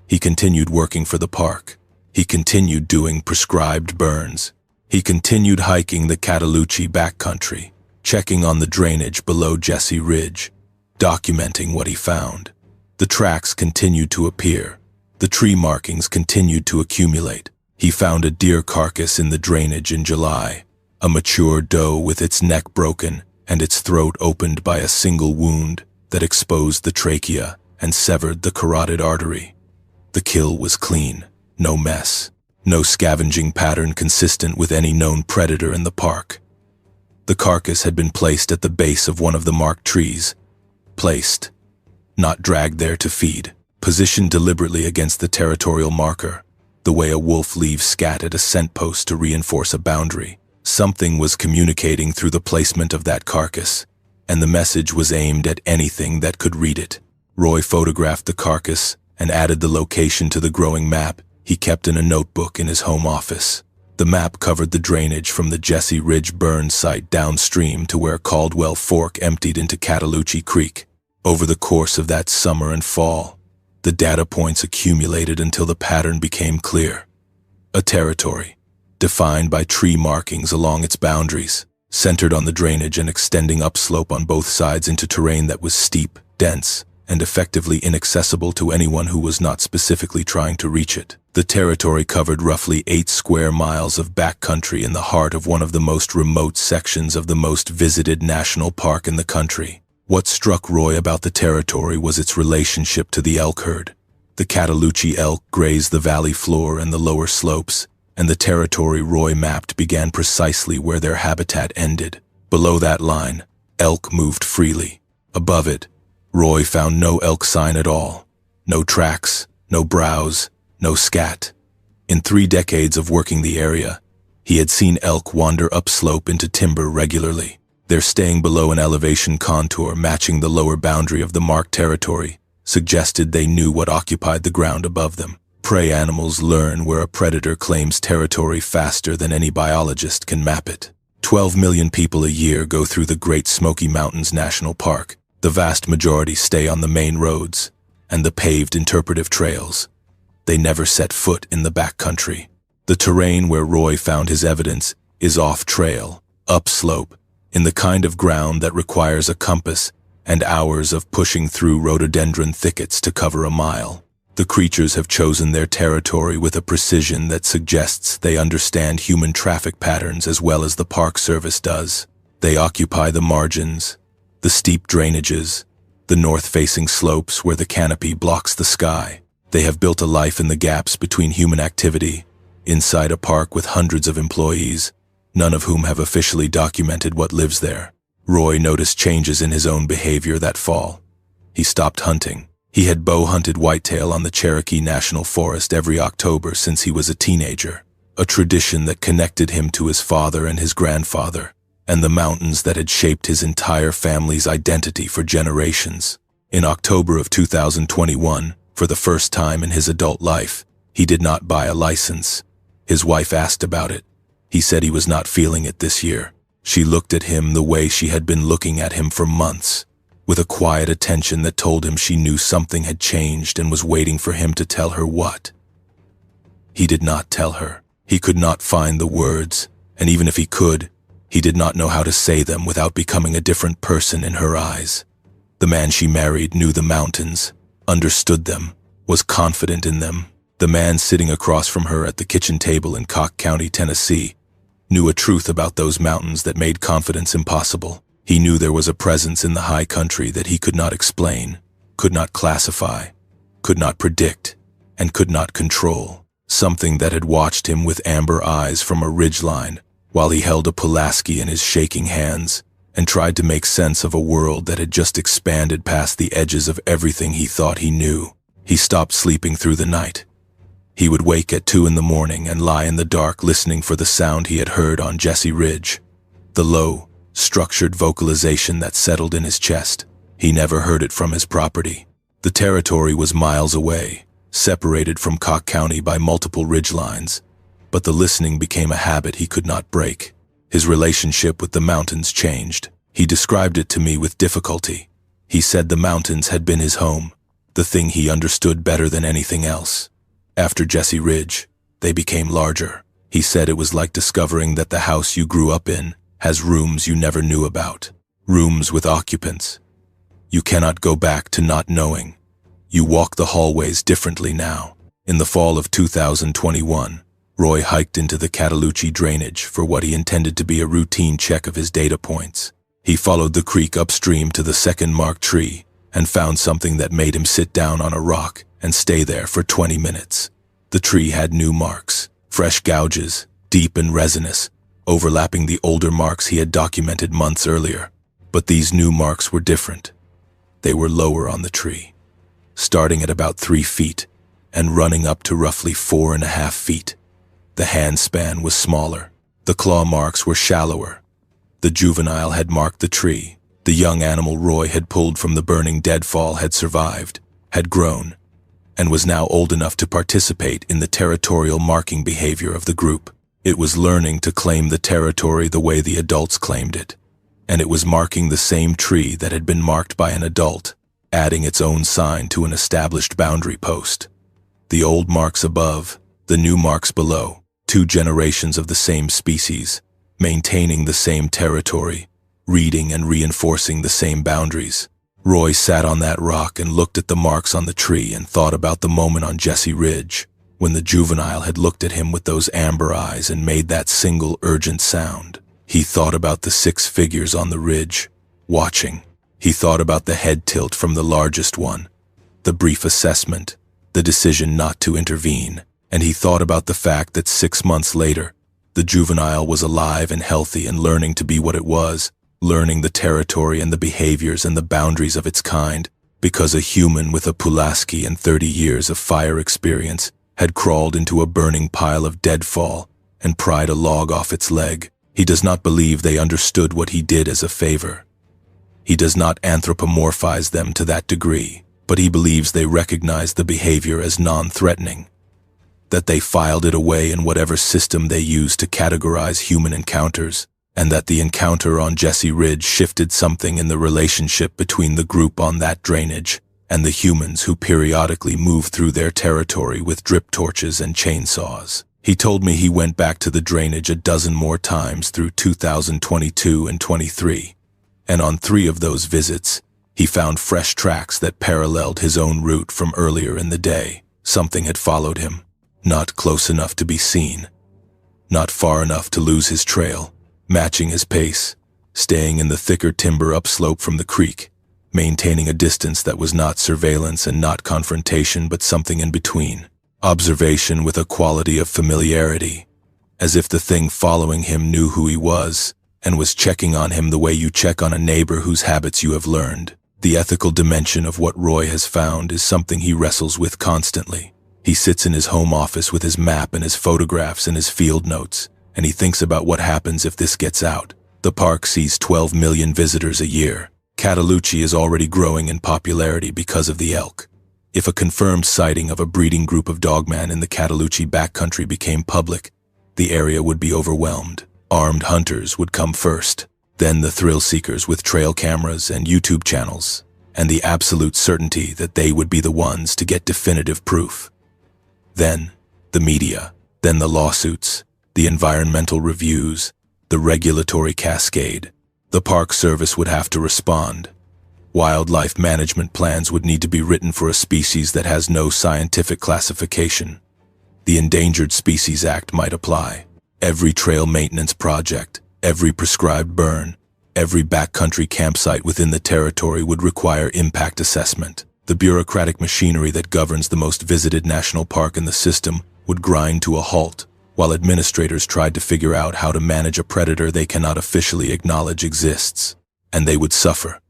He continued working for the park. He continued doing prescribed burns. He continued hiking the Cataloochee backcountry, checking on the drainage below Jesse Ridge, documenting what he found. The tracks continued to appear. The tree markings continued to accumulate. He found a deer carcass in the drainage in July, a mature doe with its neck broken and its throat opened by a single wound that exposed the trachea and severed the carotid artery. The kill was clean, no mess, no scavenging pattern consistent with any known predator in the park. The carcass had been placed at the base of one of the marked trees. Placed, not dragged there to feed, positioned deliberately against the territorial marker, the way a wolf leaves scat at a scent post to reinforce a boundary. Something was communicating through the placement of that carcass, and the message was aimed at anything that could read it. Roy photographed the carcass and added the location to the growing map he kept in a notebook in his home office. The map covered the drainage from the Jesse Ridge burn site downstream to where Caldwell Fork emptied into Cataloochee Creek. Over the course of that summer and fall, the data points accumulated until the pattern became clear. A territory, defined by tree markings along its boundaries, centered on the drainage and extending upslope on both sides into terrain that was steep, dense, and effectively inaccessible to anyone who was not specifically trying to reach it. The territory covered roughly 8 square miles of backcountry in the heart of one of the most remote sections of the most visited national park in the country. What struck Roy about the territory was its relationship to the elk herd. The Cataloochee elk grazed the valley floor and the lower slopes, and the territory Roy mapped began precisely where their habitat ended. Below that line, elk moved freely. Above it, Roy found no elk sign at all. No tracks, no browse, no scat. In 3 decades of working the area, he had seen elk wander upslope into timber regularly. Their staying below an elevation contour matching the lower boundary of the marked territory suggested they knew what occupied the ground above them. Prey animals learn where a predator claims territory faster than any biologist can map it. 12 million people a year go through the Great Smoky Mountains National Park. The vast majority stay on the main roads and the paved interpretive trails. They never set foot in the backcountry. The terrain where Roy found his evidence is off-trail, upslope, in the kind of ground that requires a compass and hours of pushing through rhododendron thickets to cover a mile. The creatures have chosen their territory with a precision that suggests they understand human traffic patterns as well as the Park Service does. They occupy the margins, the steep drainages, the north-facing slopes where the canopy blocks the sky. They have built a life in the gaps between human activity, inside a park with hundreds of employees, none of whom have officially documented what lives there. Roy noticed changes in his own behavior that fall. He stopped hunting. He had bow hunted whitetail on the Cherokee National Forest every October since he was a teenager, a tradition that connected him to his father and his grandfather, and the mountains that had shaped his entire family's identity for generations. In October of 2021, for the first time in his adult life, he did not buy a license. His wife asked about it. He said he was not feeling it this year. She looked at him the way she had been looking at him for months, with a quiet attention that told him she knew something had changed and was waiting for him to tell her what. He did not tell her. He could not find the words, and even if he could, he did not know how to say them without becoming a different person in her eyes. The man she married knew the mountains, understood them, was confident in them. The man sitting across from her at the kitchen table in Cock County, Tennessee, knew a truth about those mountains that made confidence impossible. He knew there was a presence in the high country that he could not explain, could not classify, could not predict, and could not control. Something that had watched him with amber eyes from a ridgeline while he held a Pulaski in his shaking hands and tried to make sense of a world that had just expanded past the edges of everything he thought he knew. He stopped sleeping through the night. He would wake at 2 in the morning and lie in the dark listening for the sound he had heard on Jesse Ridge, the low, structured vocalization that settled in his chest. He never heard it from his property. The territory was miles away, separated from Cock County by multiple ridgelines, but the listening became a habit he could not break. His relationship with the mountains changed. He described it to me with difficulty. He said the mountains had been his home, the thing he understood better than anything else. After Jesse Ridge, they became larger. He said it was like discovering that the house you grew up in has rooms you never knew about, rooms with occupants. You cannot go back to not knowing. You walk the hallways differently now. In the fall of 2021, Roy hiked into the Cataloochee drainage for what he intended to be a routine check of his data points. He followed the creek upstream to the second marked tree and found something that made him sit down on a rock and stay there for 20 minutes. The tree had new marks, fresh gouges, deep and resinous, overlapping the older marks he had documented months earlier. But these new marks were different. They were lower on the tree, starting at about 3 feet and running up to roughly 4.5 feet. The hand span was smaller. The claw marks were shallower. The juvenile had marked the tree. The young animal Roy had pulled from the burning deadfall had survived, had grown, and was now old enough to participate in the territorial marking behavior of the group. It was learning to claim the territory the way the adults claimed it, and it was marking the same tree that had been marked by an adult, adding its own sign to an established boundary post. The old marks above, the new marks below, 2 generations of the same species, maintaining the same territory, reading and reinforcing the same boundaries. Roy sat on that rock and looked at the marks on the tree and thought about the moment on Jesse Ridge, when the juvenile had looked at him with those amber eyes and made that single urgent sound. He thought about the 6 figures on the ridge, watching. He thought about the head tilt from the largest one, the brief assessment, the decision not to intervene, and he thought about the fact that 6 months later, the juvenile was alive and healthy and learning to be what it was, learning the territory and the behaviors and the boundaries of its kind, because a human with a Pulaski and 30 years of fire experience had crawled into a burning pile of deadfall and pried a log off its leg. He does not believe they understood what he did as a favor. He does not anthropomorphize them to that degree, but he believes they recognized the behavior as non-threatening, that they filed it away in whatever system they used to categorize human encounters, and that the encounter on Jesse Ridge shifted something in the relationship between the group on that drainage and the humans who periodically moved through their territory with drip torches and chainsaws. He told me he went back to the drainage a dozen more times through 2022 and 23, and on 3 of those visits, he found fresh tracks that paralleled his own route from earlier in the day. Something had followed him, not close enough to be seen, not far enough to lose his trail, matching his pace, staying in the thicker timber upslope from the creek, maintaining a distance that was not surveillance and not confrontation but something in between. Observation with a quality of familiarity, as if the thing following him knew who he was and was checking on him the way you check on a neighbor whose habits you have learned. The ethical dimension of what Roy has found is something he wrestles with constantly. He sits in his home office with his map and his photographs and his field notes, and he thinks about what happens if this gets out. The park sees 12 million visitors a year. Cataloochee is already growing in popularity because of the elk. If a confirmed sighting of a breeding group of Dogman in the Cataloochee backcountry became public, the area would be overwhelmed. Armed hunters would come first, then the thrill seekers with trail cameras and YouTube channels, and the absolute certainty that they would be the ones to get definitive proof. Then, the media, then the lawsuits, the environmental reviews, the regulatory cascade. The Park Service would have to respond. Wildlife management plans would need to be written for a species that has no scientific classification. The Endangered Species Act might apply. Every trail maintenance project, every prescribed burn, every backcountry campsite within the territory would require impact assessment. The bureaucratic machinery that governs the most visited national park in the system would grind to a halt, while administrators tried to figure out how to manage a predator they cannot officially acknowledge exists. And they would suffer.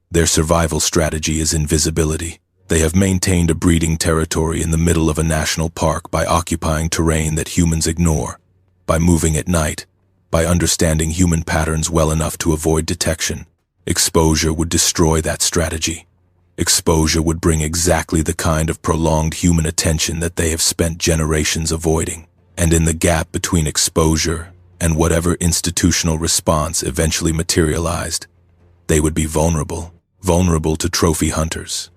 Their survival strategy is invisibility. They have maintained a breeding territory in the middle of a national park by occupying terrain that humans ignore, by moving at night, by understanding human patterns well enough to avoid detection. Exposure would destroy that strategy. Exposure would bring exactly the kind of prolonged human attention that they have spent generations avoiding. And in the gap between exposure and whatever institutional response eventually materialized, they would be vulnerable. Vulnerable to trophy hunters.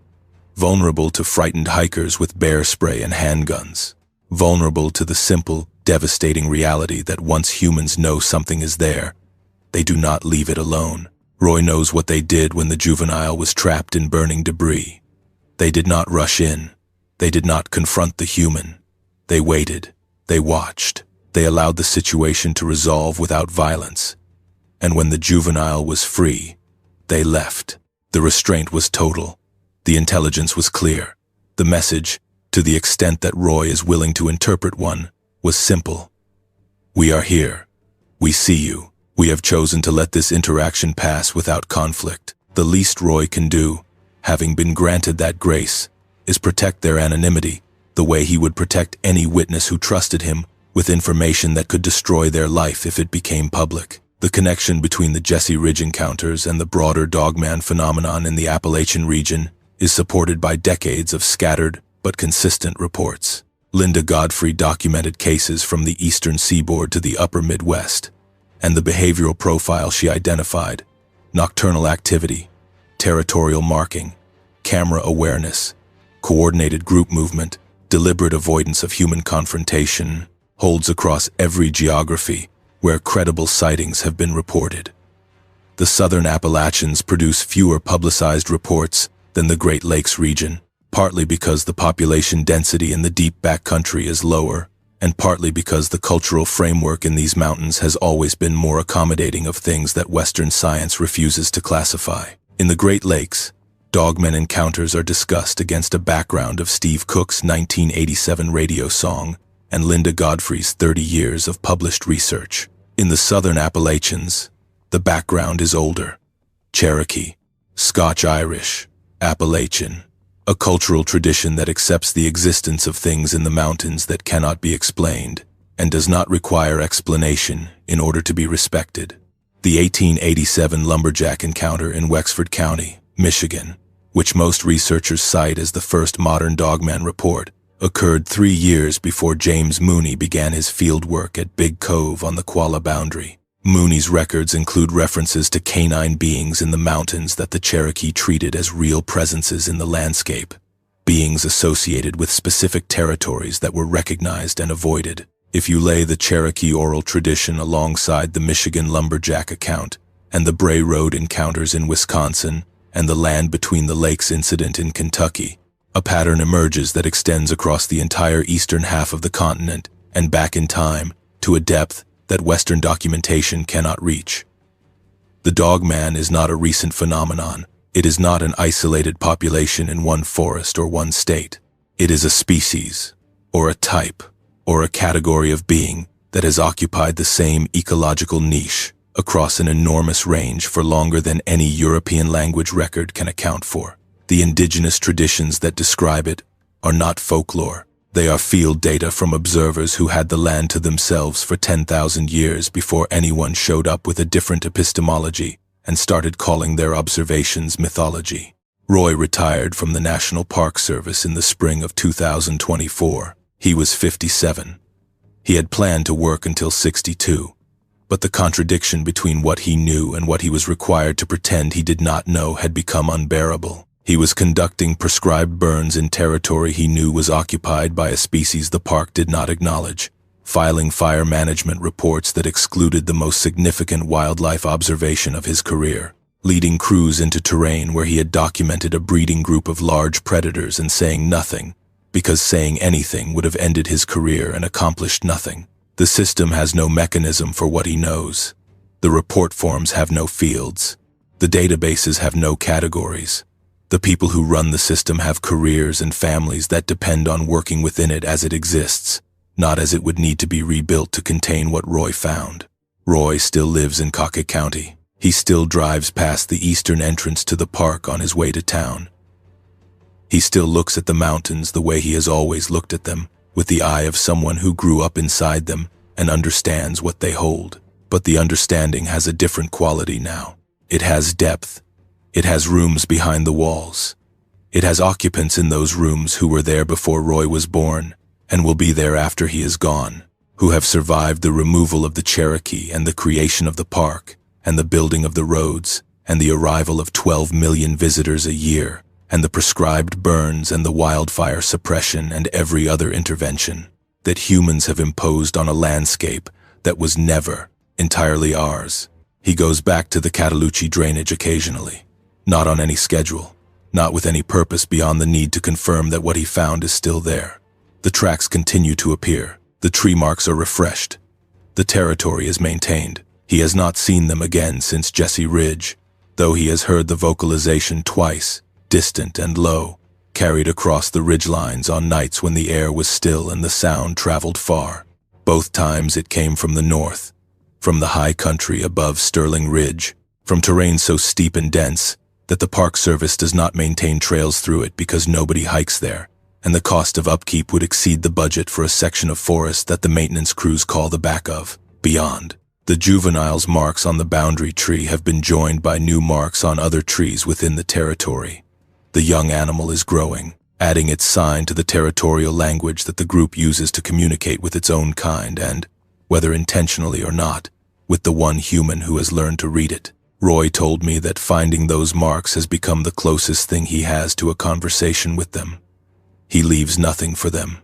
Vulnerable to frightened hikers with bear spray and handguns. Vulnerable to the simple, devastating reality that once humans know something is there, they do not leave it alone. Roy knows what they did when the juvenile was trapped in burning debris. They did not rush in. They did not confront the human. They waited. They watched. They allowed the situation to resolve without violence. And when the juvenile was free, they left. The restraint was total. The intelligence was clear. The message, to the extent that Roy is willing to interpret one, was simple. We are here. We see you. We have chosen to let this interaction pass without conflict. The least Roy can do, having been granted that grace, is protect their anonymity, the way he would protect any witness who trusted him with information that could destroy their life if it became public. The connection between the Jesse Ridge encounters and the broader Dogman phenomenon in the Appalachian region is supported by decades of scattered but consistent reports. Linda Godfrey documented cases from the eastern seaboard to the upper Midwest, and the behavioral profile she identified: nocturnal activity, territorial marking, camera awareness, coordinated group movement, deliberate avoidance of human confrontation, holds across every geography where credible sightings have been reported. The southern Appalachians produce fewer publicized reports than the Great Lakes region, partly because the population density in the deep backcountry is lower, and partly because the cultural framework in these mountains has always been more accommodating of things that Western science refuses to classify. In the Great Lakes, Dogman encounters are discussed against a background of Steve Cook's 1987 radio song and Linda Godfrey's 30 years of published research. In the southern Appalachians, the background is older: Cherokee, Scotch-Irish, Appalachian, a cultural tradition that accepts the existence of things in the mountains that cannot be explained and does not require explanation in order to be respected. The 1887 lumberjack encounter in Wexford County, Michigan, which most researchers cite as the first modern Dogman report, occurred 3 years before James Mooney began his field work at Big Cove on the Qualla boundary. Mooney's records include references to canine beings in the mountains that the Cherokee treated as real presences in the landscape, beings associated with specific territories that were recognized and avoided. If you lay the Cherokee oral tradition alongside the Michigan lumberjack account and the Bray Road encounters in Wisconsin and the Land Between the Lakes incident in Kentucky, a pattern emerges that extends across the entire eastern half of the continent and back in time to a depth that Western documentation cannot reach. The Dogman is not a recent phenomenon. It is not an isolated population in one forest or one state. It is a species, or a type, or a category of being that has occupied the same ecological niche across an enormous range for longer than any European language record can account for. The indigenous traditions that describe it are not folklore. They are field data from observers who had the land to themselves for 10,000 years before anyone showed up with a different epistemology and started calling their observations mythology. Roy retired from the National Park Service in the spring of 2024. He was 57. He had planned to work until 62, but the contradiction between what he knew and what he was required to pretend he did not know had become unbearable. He was conducting prescribed burns in territory he knew was occupied by a species the park did not acknowledge, filing fire management reports that excluded the most significant wildlife observation of his career, leading crews into terrain where he had documented a breeding group of large predators and saying nothing, because saying anything would have ended his career and accomplished nothing. The system has no mechanism for what he knows. The report forms have no fields. The databases have no categories. The people who run the system have careers and families that depend on working within it as it exists, not as it would need to be rebuilt to contain what Roy found. Roy still lives in Cockett County. He still drives past the eastern entrance to the park on his way to town. He still looks at the mountains the way he has always looked at them, with the eye of someone who grew up inside them and understands what they hold. But the understanding has a different quality now. It has depth. It has rooms behind the walls. It has occupants in those rooms who were there before Roy was born, and will be there after he is gone, who have survived the removal of the Cherokee and the creation of the park, and the building of the roads, and the arrival of 12 million visitors a year, and the prescribed burns and the wildfire suppression and every other intervention that humans have imposed on a landscape that was never entirely ours. He goes back to the Cataloochee drainage occasionally, not on any schedule, not with any purpose beyond the need to confirm that what he found is still there. The tracks continue to appear. The tree marks are refreshed. The territory is maintained. He has not seen them again since Jesse Ridge, though he has heard the vocalization twice, distant and low, carried across the ridgelines on nights when the air was still and the sound traveled far. Both times it came from the north, from the high country above Sterling Ridge, from terrain so steep and dense that the Park Service does not maintain trails through it because nobody hikes there, and the cost of upkeep would exceed the budget for a section of forest that the maintenance crews call the back of. Beyond, the juvenile's marks on the boundary tree have been joined by new marks on other trees within the territory. The young animal is growing, adding its sign to the territorial language that the group uses to communicate with its own kind and, whether intentionally or not, with the one human who has learned to read it. Roy told me that finding those marks has become the closest thing he has to a conversation with them. He leaves nothing for them,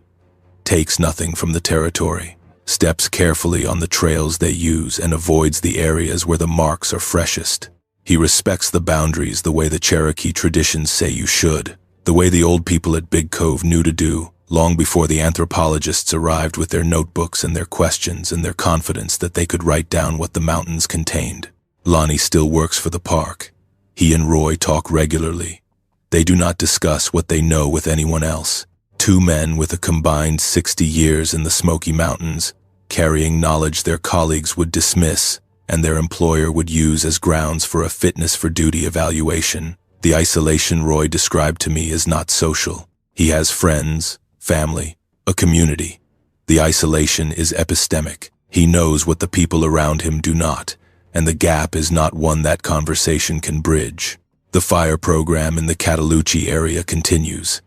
takes nothing from the territory, steps carefully on the trails they use and avoids the areas where the marks are freshest. He respects the boundaries the way the Cherokee traditions say you should, the way the old people at Big Cove knew to do, long before the anthropologists arrived with their notebooks and their questions and their confidence that they could write down what the mountains contained. Lonnie still works for the park. He and Roy talk regularly. They do not discuss what they know with anyone else. Two men with a combined 60 years in the Smoky Mountains, carrying knowledge their colleagues would dismiss and their employer would use as grounds for a fitness for duty evaluation. The isolation Roy described to me is not social. He has friends, family, a community. The isolation is epistemic. He knows what the people around him do not, and the gap is not one that conversation can bridge. The fire program in the Cataloochee area continues.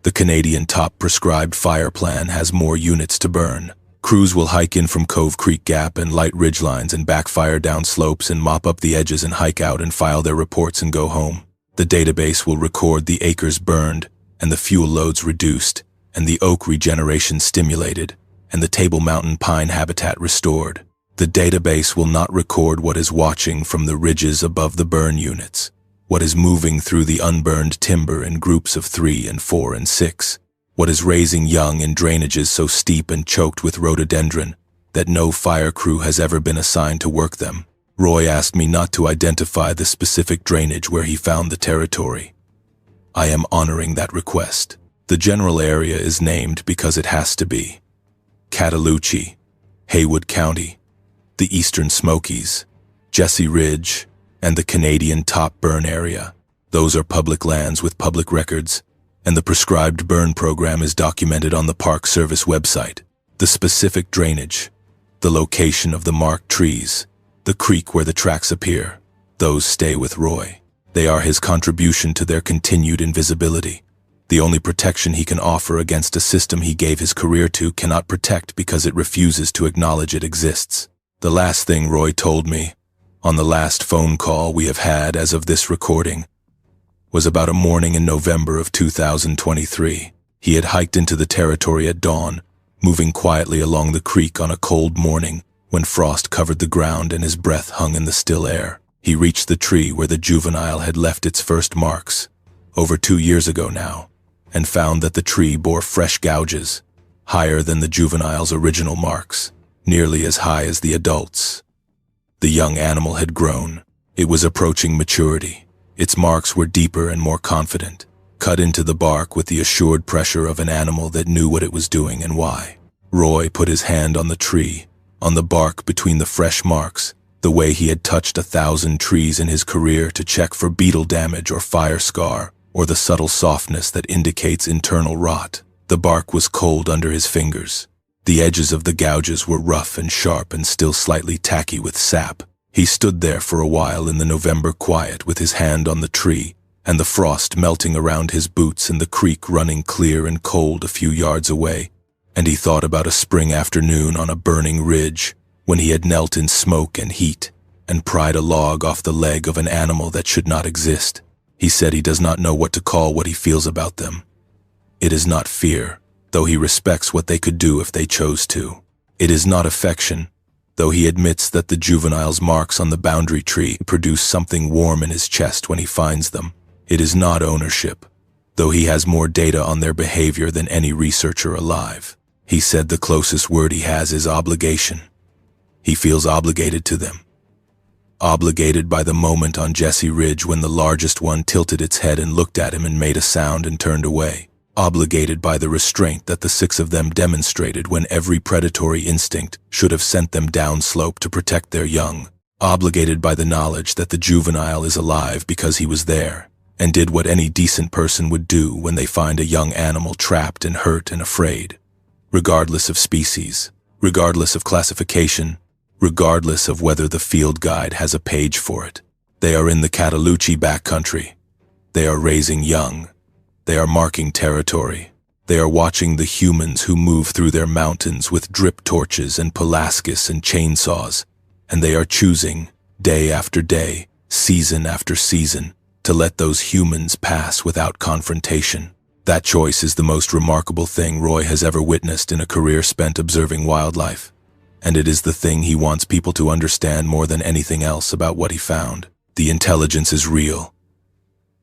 The Canadian top prescribed fire plan has more units to burn. Crews will hike in from Cove Creek Gap and light ridgelines and backfire down slopes and mop up the edges and hike out and file their reports and go home. The database will record the acres burned and the fuel loads reduced and the oak regeneration stimulated and the Table Mountain pine habitat restored. The database will not record what is watching from the ridges above the burn units, what is moving through the unburned timber in groups of 3 and 4 and 6, what is raising young in drainages so steep and choked with rhododendron that no fire crew has ever been assigned to work them. Roy asked me not to identify the specific drainage where he found the territory. I am honoring that request. The general area is named because it has to be. Cataloochee, Haywood County, the Eastern Smokies, Jesse Ridge, and the Canadian Top Burn Area. Those are public lands with public records, and the prescribed burn program is documented on the Park Service website. The specific drainage, the location of the marked trees, the creek where the tracks appear, those stay with Roy. They are his contribution to their continued invisibility. The only protection he can offer against a system he gave his career to cannot protect because it refuses to acknowledge it exists. The last thing Roy told me, on the last phone call we have had as of this recording, was about a morning in November of 2023. He had hiked into the territory at dawn, moving quietly along the creek on a cold morning when frost covered the ground and his breath hung in the still air. He reached the tree where the juvenile had left its first marks, over 2 years ago now, and found that the tree bore fresh gouges, higher than the juvenile's original marks, nearly as high as the adult's. The young animal had grown. It was approaching maturity. Its marks were deeper and more confident, cut into the bark with the assured pressure of an animal that knew what it was doing and why. Roy put his hand on the tree, on the bark between the fresh marks, the way he had touched 1,000 trees in his career to check for beetle damage or fire scar, or the subtle softness that indicates internal rot. The bark was cold under his fingers. The edges of the gouges were rough and sharp and still slightly tacky with sap. He stood there for a while in the November quiet with his hand on the tree and the frost melting around his boots and the creek running clear and cold a few yards away, and he thought about a spring afternoon on a burning ridge when he had knelt in smoke and heat and pried a log off the leg of an animal that should not exist. He said he does not know what to call what he feels about them. It is not fear, though he respects what they could do if they chose to. It is not affection, though he admits that the juvenile's marks on the boundary tree produce something warm in his chest when he finds them. It is not ownership, though he has more data on their behavior than any researcher alive. He said the closest word he has is obligation. He feels obligated to them. Obligated by the moment on Jesse Ridge when the largest one tilted its head and looked at him and made a sound and turned away. Obligated by the restraint that the 6 of them demonstrated when every predatory instinct should have sent them downslope to protect their young. Obligated by the knowledge that the juvenile is alive because he was there and did what any decent person would do when they find a young animal trapped and hurt and afraid. Regardless of species, regardless of classification, regardless of whether the field guide has a page for it. They are in the Cataloochee backcountry. They are raising young. They are marking territory. They are watching the humans who move through their mountains with drip torches and Pulaskis and chainsaws, and they are choosing, day after day, season after season, to let those humans pass without confrontation. That choice is the most remarkable thing Roy has ever witnessed in a career spent observing wildlife. And it is the thing he wants people to understand more than anything else about what he found. The intelligence is real.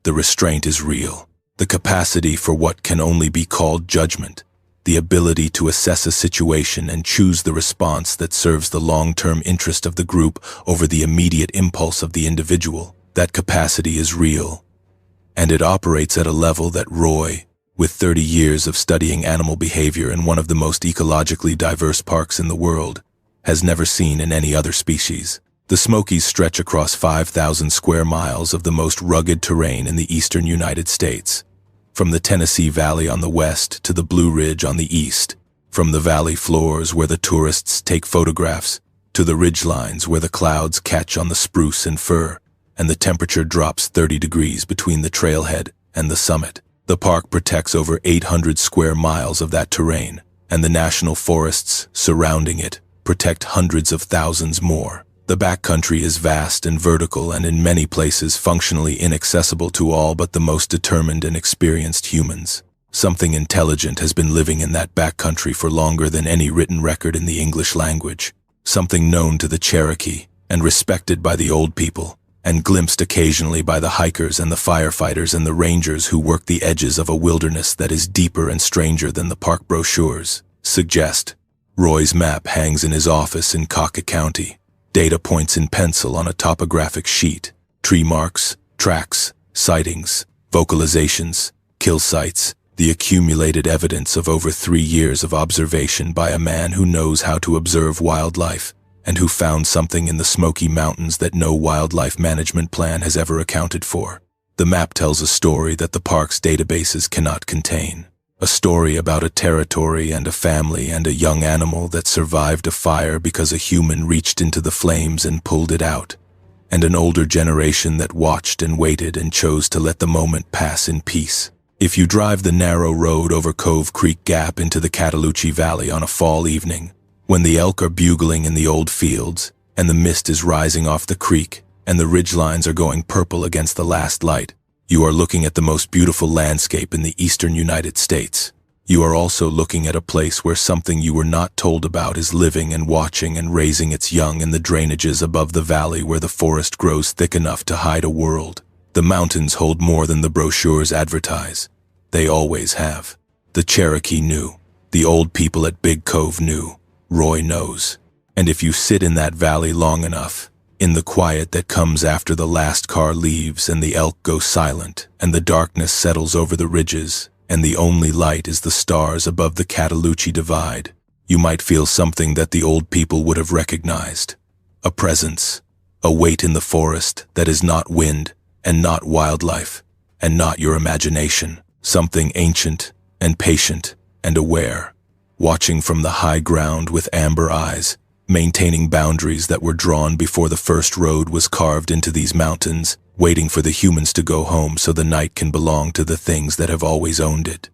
The restraint is real. The capacity for what can only be called judgment. The ability to assess a situation and choose the response that serves the long-term interest of the group over the immediate impulse of the individual. That capacity is real. And it operates at a level that Roy, with 30 years of studying animal behavior in one of the most ecologically diverse parks in the world, has never seen in any other species. The Smokies stretch across 5,000 square miles of the most rugged terrain in the eastern United States, from the Tennessee Valley on the west to the Blue Ridge on the east, from the valley floors where the tourists take photographs to the ridgelines where the clouds catch on the spruce and fir, and the temperature drops 30 degrees between the trailhead and the summit. The park protects over 800 square miles of that terrain, and the national forests surrounding it protect hundreds of thousands more. The backcountry is vast and vertical and in many places functionally inaccessible to all but the most determined and experienced humans. Something intelligent has been living in that backcountry for longer than any written record in the English language. Something known to the Cherokee and respected by the old people, and glimpsed occasionally by the hikers and the firefighters and the rangers who work the edges of a wilderness that is deeper and stranger than the park brochures suggest. Roy's map hangs in his office in Coca County. Data points in pencil on a topographic sheet. Tree marks, tracks, sightings, vocalizations, kill sites, the accumulated evidence of over 3 years of observation by a man who knows how to observe wildlife and who found something in the Smoky Mountains that no wildlife management plan has ever accounted for. The map tells a story that the park's databases cannot contain. A story about a territory and a family and a young animal that survived a fire because a human reached into the flames and pulled it out, and an older generation that watched and waited and chose to let the moment pass in peace. If you drive the narrow road over Cove Creek Gap into the Cataloochee Valley on a fall evening, when the elk are bugling in the old fields, and the mist is rising off the creek, and the ridgelines are going purple against the last light, you are looking at the most beautiful landscape in the eastern United States. You are also looking at a place where something you were not told about is living and watching and raising its young in the drainages above the valley where the forest grows thick enough to hide a world. The mountains hold more than the brochures advertise. They always have. The Cherokee knew. The old people at Big Cove knew. Roy knows. And if you sit in that valley long enough, in the quiet that comes after the last car leaves and the elk go silent and the darkness settles over the ridges and the only light is the stars above the Cataloochee Divide, you might feel something that the old people would have recognized. A presence, a weight in the forest that is not wind and not wildlife and not your imagination. Something ancient and patient and aware, watching from the high ground with amber eyes, maintaining boundaries that were drawn before the first road was carved into these mountains, waiting for the humans to go home so the night can belong to the things that have always owned it.